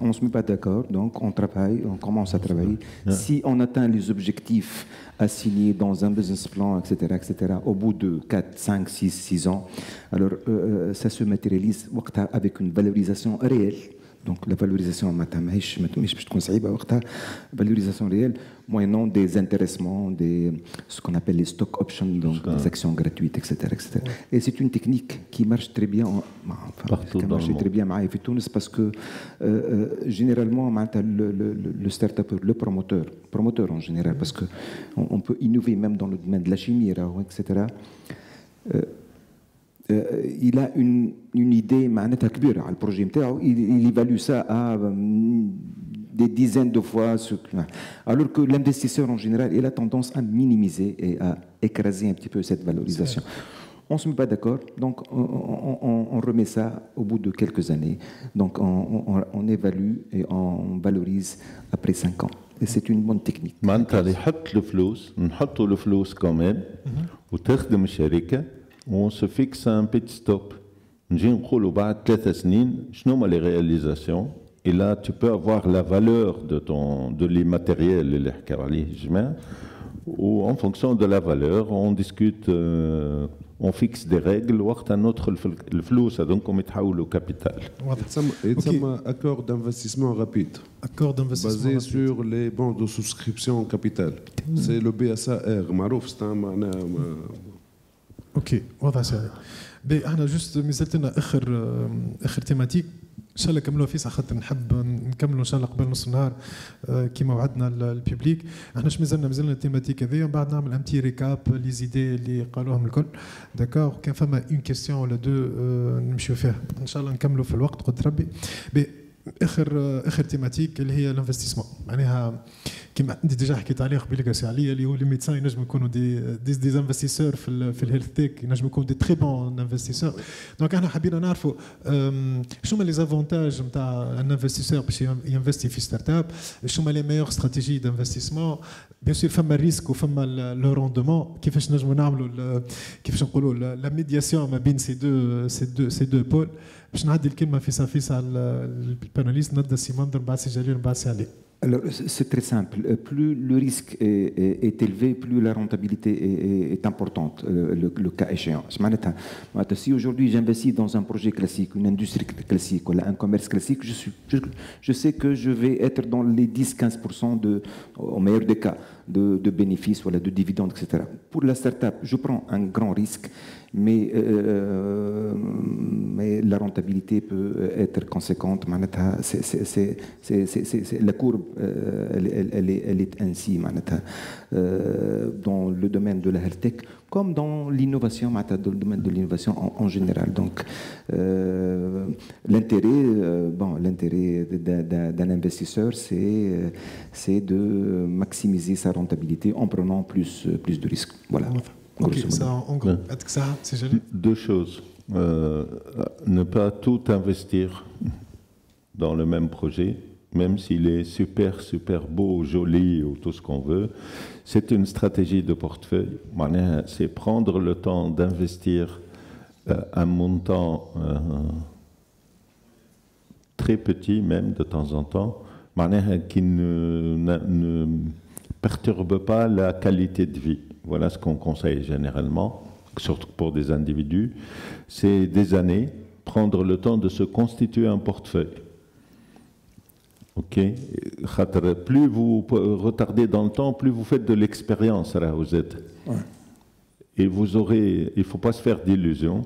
On ne se met pas d'accord, donc on travaille, on commence à travailler. Si on atteint les objectifs assignés dans un business plan, etc., au bout de 4, 5, 6 ans, alors ça se matérialise avec une valorisation réelle. Donc la valorisation valorisation réelle, moyennant des intéressements, ce qu'on appelle les stock options, donc des actions gratuites, etc. Et c'est une technique qui marche très bien, partout dans le monde. Très bien à Tunis parce que généralement le start-up, le promoteur en général, parce que on peut innover même dans le domaine de la chimie, etc. Il a une idée معناتها كبيرة على البروجي نتاعو، il évalue ça à des dizaines de fois, alors que l'investisseur en général il a tendance à minimiser et à écraser un petit peu cette valorisation. On ne se met pas d'accord, donc on remet ça au bout de quelques années. Donc on évalue et on valorise après 5 ans. Et c'est une bonne technique. معناتها اللي يحط الفلوس نحطوا الفلوس كمان وتخدم الشركة. On se fixe un petit stop. نجي نقولوا بعد 3 سنين شنو هما les réalisations. Et là, tu peux avoir la valeur de l'immatériel اللي حكاو عليه الجماعة. Ou en fonction de la valeur, on discute, on fixe des règles. وقت ندخل في الفلوس هذوكم يتحولوا كابيتال. يتسمى accord d'investissement rapide. Accord d'investissement basé sur les bons de souscription capital. C'est le BSAR معروف معناها. اوكي واضح سهل. احنا جوست مازالت لنا اخر تيماتيك ان شاء الله نكملوها في ساعه خاطر نحب نكملوا ان شاء الله قبل نص النهار كيما وعدنا الببليك. احنا مازلنا التيماتيك هذيا ومن بعد نعمل امتي ريكاب لي زيدي اللي قالوهم الكل. داكور كان فما اون كيستيون ولا دو نمشيو فيها ان شاء الله نكملوا في الوقت قدر ربي. اخر تيماتيك اللي هي الانفستيسمون معناها كما انت ديجا حكيت عليه قبيله سي عليا اللي هو لي ميدسان ينجموا يكونوا دي انفستيسور في الهيلث تيك ينجموا يكونوا دي تري بون انفستيسور دونك احنا حبينا نعرفوا شنو هما لي زافونتاج نتاع ان انفستيسور باش ينفستي في ستارت اب شنو هما لي ميور استراتيجي دانفستيسمون بيان سور فما الريسك وفما لو روندمون كيفاش نجموا نعملوا كيفاش نقولوا لا ميدياسيون ما بين سي دو بول باش نعدي الكلمه فيس على الباناليست نبدا سي مندر بعد سي جليل بعد سي علي. Alors, c'est très simple. Plus le risque est élevé, plus la rentabilité est importante, le cas échéant. Si aujourd'hui j'investis dans un projet classique, une industrie classique, ou un commerce classique, je sais que je vais être dans les 10-15% au meilleur des cas de bénéfices, voilà, de dividendes, etc. Pour la start-up, je prends un grand risque, mais la rentabilité peut être conséquente. La courbe, elle est ainsi dans le domaine de la health tech, comme dans l'innovation, dans le domaine de l'innovation en général. Donc, l'intérêt d'un investisseur, c'est de maximiser sa rentabilité en prenant plus de risques. Voilà. Ok, ça en gros. C'est joli. Deux choses. Ne pas tout investir dans le même projet, même s'il est super beau, joli ou tout ce qu'on veut. C'est une stratégie de portefeuille. C'est prendre le temps d'investir un montant très petit, même de temps en temps, qui ne perturbe pas la qualité de vie. Voilà ce qu'on conseille généralement, surtout pour des individus. C'est des années, prendre le temps de se constituer un portefeuille. Ok. Plus vous retardez dans le temps, plus vous faites de l'expérience, là, vous êtes. Ouais. Et vous aurez, il ne faut pas se faire d'illusions.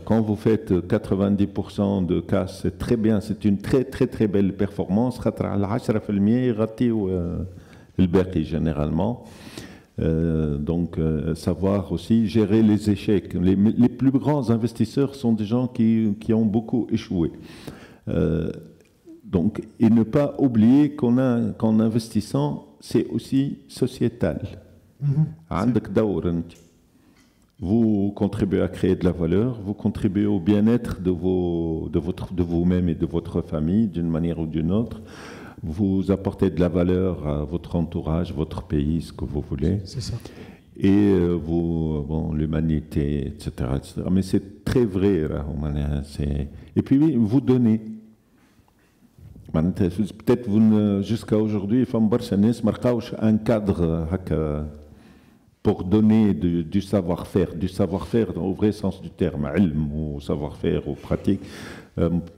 Quand vous faites 90% de cas, c'est très bien, c'est une très belle performance. Généralement. Donc, savoir aussi gérer les échecs. Les plus grands investisseurs sont des gens qui ont beaucoup échoué. Donc, et ne pas oublier qu'en investissant, c'est aussi sociétal. Vous contribuez à créer de la valeur, vous contribuez au bien-être de vous-même et de votre famille, d'une manière ou d'une autre. Vous apportez de la valeur à votre entourage, votre pays, ce que vous voulez. C'est ça. Et l'humanité, etc., etc. Mais c'est très vrai. Et puis, vous donnez. Peut-être jusqu'à aujourd'hui, un cadre pour donner du savoir-faire au vrai sens du terme, ou savoir-faire ou pratique.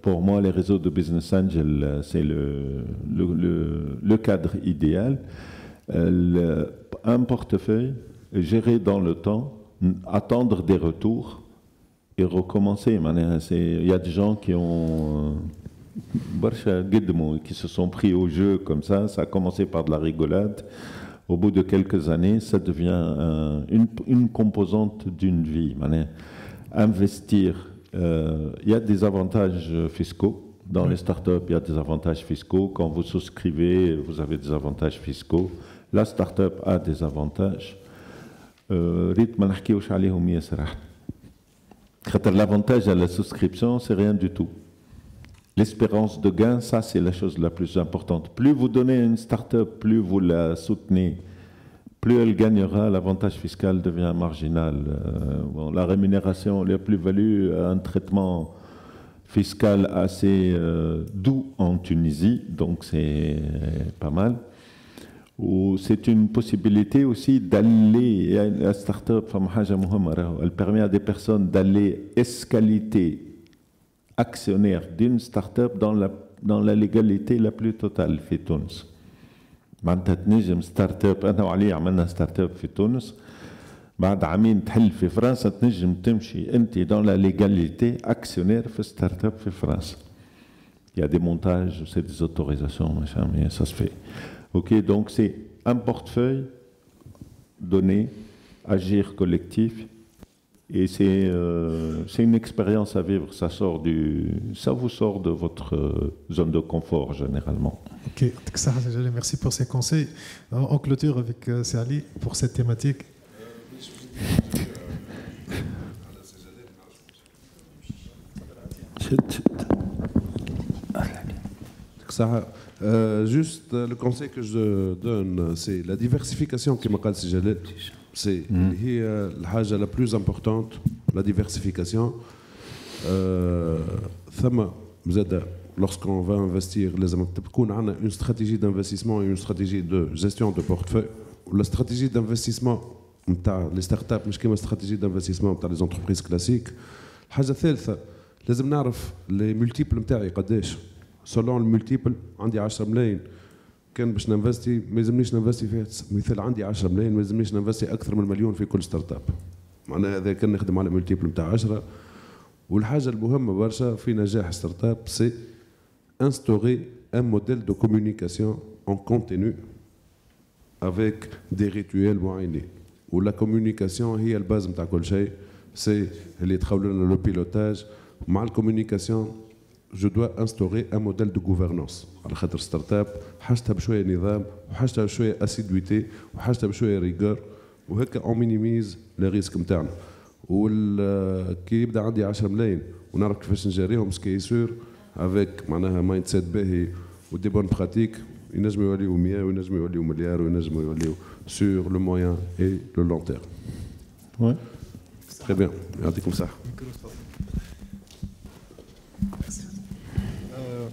Pour moi, les réseaux de Business Angel, c'est le cadre idéal. Un portefeuille géré dans le temps, attendre des retours et recommencer. Il y a des gens qui se sont pris au jeu comme ça. Ça a commencé par de la rigolade. Au bout de quelques années, ça devient une composante d'une vie. Investir, il y a des avantages fiscaux. Dans les startups, il y a des avantages fiscaux. Quand vous souscrivez, vous avez des avantages fiscaux. La startup a des avantages. L'avantage à la souscription, c'est rien du tout. L'espérance de gain, ça c'est la chose la plus importante. Plus vous donnez à une start-up, plus vous la soutenez, plus elle gagnera, l'avantage fiscal devient marginal. La rémunération, la plus-value, un traitement fiscal assez doux en Tunisie, donc c'est pas mal. Ou c'est une possibilité aussi d'aller, la start-up, elle permet à des personnes d'aller escalader actionnaire d'une start-up dans la légalité la plus totale في تونس. معناتها تنجم ستارت-اب أنا وعلي عملنا ستارت-اب في تونس بعد عامين تحل في فرنسا تنجم تمشي أنت dans la légalité actionnaire في ستارت-اب في فرنسا. Il y a des montages, c'est des autorisations, machin, mais ça se fait. Ok, donc c'est un portefeuille donné, agir collectif Et c'est une expérience à vivre. Ça vous sort de votre zone de confort généralement. Ok, merci pour ces conseils. On clôture avec Sali pour cette thématique. Juste le conseil que je donne, c'est la diversification qui m'a dit Jalal. C'est la plus importante, la diversification. Lorsqu'on va investir, on a une stratégie d'investissement et une stratégie de gestion de portefeuille. La stratégie d'investissement, les startups, مش كما stratégie d'investissement les entreprises classiques. الحاجة الثالثة لازم نعرف les multiples نتاعي قداش. Selon le multiple, عندي 10 ملايين. كان باش ننفستي ما يلزمنيش ننفستي فيها مثال عندي 10 ملايين ما يلزمنيش ننفستي اكثر من مليون في كل ستارت اب. معناها هذا كان نخدم على ملتيبل نتاع 10. والحاجه المهمه برشا في نجاح ستارت اب سي instaurer un modèle de communication en continu avec des rituels معينين. ولا communication هي الباز نتاع كل شيء. سي اللي تخولوا لنا لو بيلوتاج مع الكوميونيكاسيون. Je dois instaurer un modèle de gouvernance. على خاطر ستارت اب حاجتها بشويه نظام وحاجتها بشويه اسيدويتي وحاجتها بشويه ريغور وهكا اون مينيميز لي ريسك نتاعنا. كي يبدا عندي 10 ملايين ونعرف كيفاش نجاريهم سكي سور افيك معناها مايند سيت باهي ودي بون براتيك ينجموا يوليو 100 وينجموا يوليو مليار وينجموا يوليو سور لو موين اي لو لون تيرم. Ouais. Très bien. يعطيكم الصحة.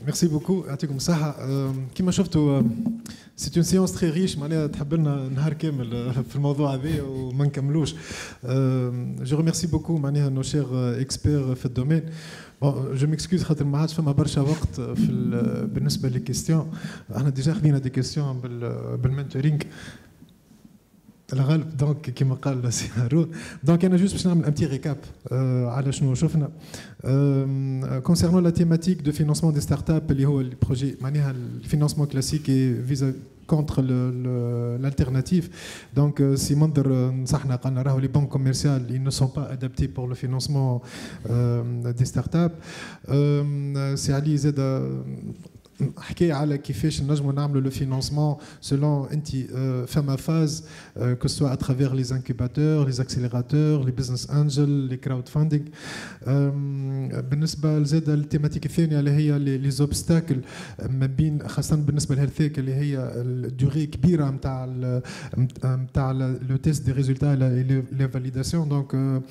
Merci beaucoup. يعطيكم الصحة. كما شفتوا c'est une séance très riche. معناها تحب لنا نهار كامل في الموضوع هذا وما نكملوش. Je remercie beaucoup معناها nos chers experts في الدومين. Bon, je m'excuse خاطر ما عادش فما برشا وقت بالنسبة للكيستيون. احنا ديجا خدينا دي كيستيون بالمنتورينغ. الغالب دونك كما قال سي هارون دونك انا جوست باش نعمل ان بتي ريكاب على شنو شفنا كونسيرنون لا تيماتيك دو فينانسمون دي ستارت اب اللي هو البروجي معناها الفينانسمون كلاسيك فيزا contre l'alternative. Donc, si منظر نصحنا قالنا راهو les banques commerciales ils ne sont pas adaptés pour le financement des startups. سي علي زاد حكي على كيفاش نجموا نعملوا لو فينانسمون سولون انت فما فاز كو سوا اترافير لي انكوباتور لي اكسيليراتور لي بزنس انجل لي كراود فاندينغ. بالنسبه لزاد التيماتيك الثانيه اللي هي لي زوبستاكل ما بين خاصه بالنسبه لهالثيك اللي هي الدوري كبيره نتاع لو تيست دي ريزولتا لي فاليداسيون. دونك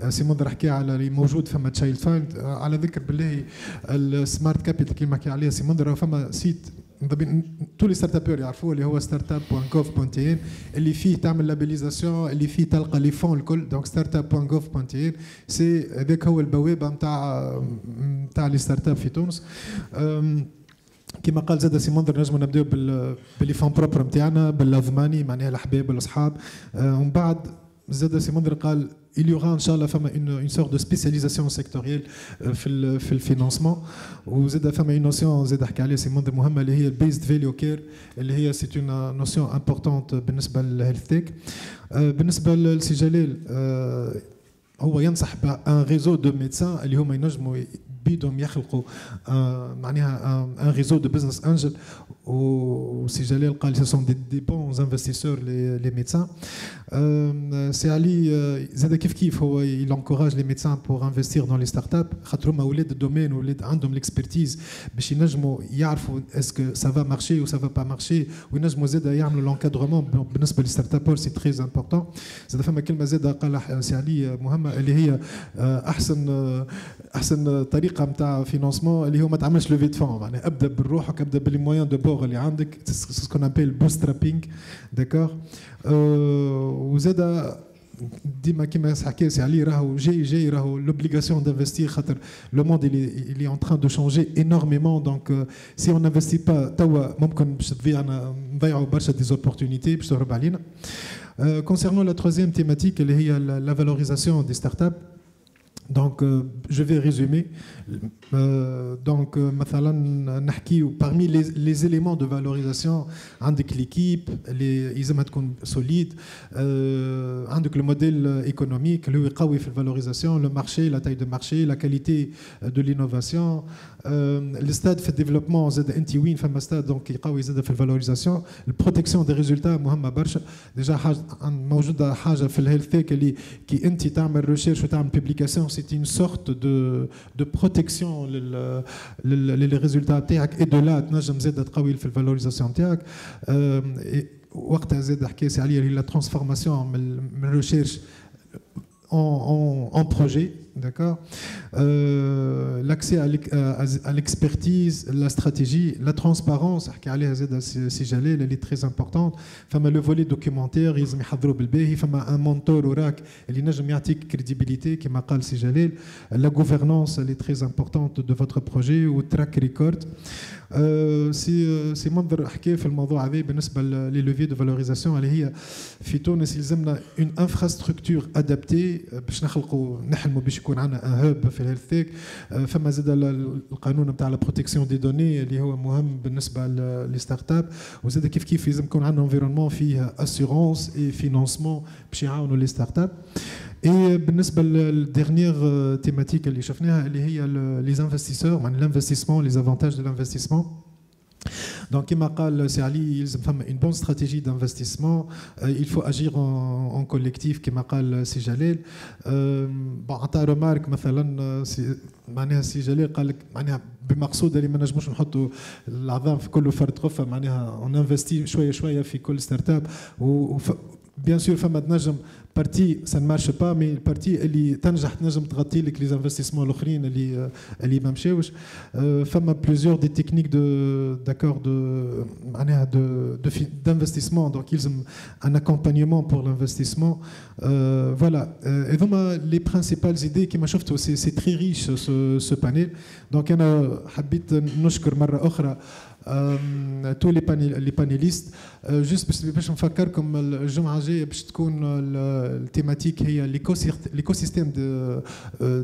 سي منظر حكي على اللي موجود فما تشايلد فاند على ذكر بالله السمارت كابيتال كيما حكي عليها سي منظر فما سيت تو لي ستارت ابور يعرفوه اللي هو startup.gov.in اللي فيه تعمل لابيليزاسيون اللي فيه تلقى لي فون الكل. دونك startup.gov.in سي هذاك هو البوابه نتاع لي ستارت اب في تونس. كما قال زاد سي منظر نجموا نبداو باللي فون بروبر نتاعنا باللافماني معناها الاحباب والاصحاب. ومن بعد زاد سي منظر قال il y aura ان شاء الله فما une sorte de spécialisation sectorielle في الفينانسمون. وزاد فما une notion زاد حكى عليها سي منظر مهمه اللي هي البيزد فاليو كير اللي هي c'est une notion importante بالنسبه للهيلث تيك. بالنسبه لسي جلال هو ينصح بان ريزو دو ميدسان اللي هما ينجموا بيدهم يخلقوا معناها ان ريزو دو بزنس انجل. وسي جلال قال سي سون دي بونز انفستيسور لي ميدسان. سي علي زاد كيف هو يلانكوراج لي ميدسان بور انفستير دون لي ستارت اب خاطر هما ولاد الدومين ولاد عندهم ليكسبرتيز باش ينجموا يعرفوا اسكو سافا مارشي و سافا با مارشي وينجموا زاد يعملوا لونكادرومون بالنسبه لي ستارت اب سي تري امبورطون. زاد فما كلمه زاد قالها سي علي مهمه اللي هي احسن طريقه نتاع فينانسمون اللي هو ما تعملش لوفي دو فون معناها ابدا بروحك ابدا باللي موان دو بور اللي عندك سكون ابيل بوسترابينغ داكور. وزاد ديما كيما حكى سي علي راهو جاي راهو لوبليغاسيون دانفستير خاطر لو موند il est en train de changer énormément. donc si on n'investit pas توا ممكن باش نضيعوا برشا دي زوبورتونيتي باش تهرب علينا. concernant la troisième thématique اللي هي la valorisation des startups Donc, je vais résumer. Donc, parmi les éléments de valorisation, عندك l'équipe, يلزمها تكون solide, عندك le modèle économique, اللي هو يقوي في الvalorisation, le marché, la taille de marché, la qualité de l'innovation, le stade في الديفلوبمون زاد انت وين فما stade donc يقوي زاد في الvalorisation, البروتكسيون دي ريزولتا مهمه برشا. ديجا حاجه موجوده حاجه في الهيلث تيك اللي كي انت تعمل ريشيرش وتعمل بوبليكاسيون c'est une sorte de protection les résultats تاعك et de là تنجم زاد تقوي في الفالوريزاسيون تاعك. وقتها زاد حكيت عليها هي لا ترانسفورماسيون من الريشيرش en projet, d'accord. L'accès à l'expertise, la stratégie, la transparence, elle est très importante. Fama le volet documentaire, ils me hadrou بالباهي. Fama un mentor وراك اللي نجم يعطيك crédibilité كما قال سي جلال. La gouvernance, elle est très importante de votre projet ou track record. سي منظر حكي في الموضوع هذا بالنسبه لي لوفي دو فالوريزاسيون اللي هي في تونس يلزمنا اون انفراستركتور ادابتي باش نحلموا باش يكون عندنا ان هوب في الهيلث تيك. فما زاد القانون نتاع لا بروتيكسيون دي دوني اللي هو مهم بالنسبه لي ستارت اب، وزاد كيف لازم يكون عندنا انفيرونمون فيه اسيورونس اي فينانسمون باش يعاونوا لي ستارت اب. Et بالنسبة للديرنيير تيماتيك اللي شفناها اللي هي les investisseurs, l'investissement, les avantages de l'investissement. Donc, comme قال سي علي يلزم فما une bonne stratégie d'investissement. Il faut agir en collectif كما قال سي جلال. bon عطى رمارك مثلا معناها سي جلال قال لك معناها بمقصود اللي ما نجموش نحطوا العظام في كل فرد غرفة، معناها on investit شوية شوية في كل ستارت اب. بيان سور فما تنجم بارتي سا مارش با مي البارتي اللي تنجح تنجم تغطي لك لي انفستيسمون الاخرين اللي ما مشاوش. فما بليزيور دي تكنيك داكور دو معناها d'investissement, donc يلزم un accompagnement pour l'investissement. Voilà, هذوما لي برينسيبال ايدي كيما شفتوا. سي تري ريش سو بانيل. دونك انا حبيت نشكر مره اخرى تو لي بانيليست. جوست باش نفكركم الجمعه الجايه باش تكون التيماتيك هي ليكو سيستيم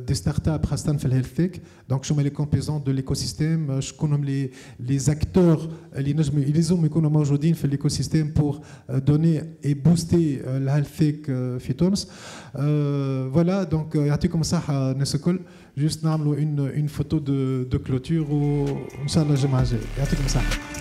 دي ستارت اب خاصه في الهيلث تيك. دونك شنو لي كومبوزون دو ليكو سيستيم، شكونهم لي زاكتور اللي نجموا يلزموا يكونوا موجودين في ليكو سيستيم بور دوني اي بوستي الهيلث تيك في تونس. فوالا دونك يعطيكم الصحه الناس الكل. جوست نعملوا اون فوتو دو كلوتور وان شاء الله الجمعه الجايه. يعطيكم الصحه.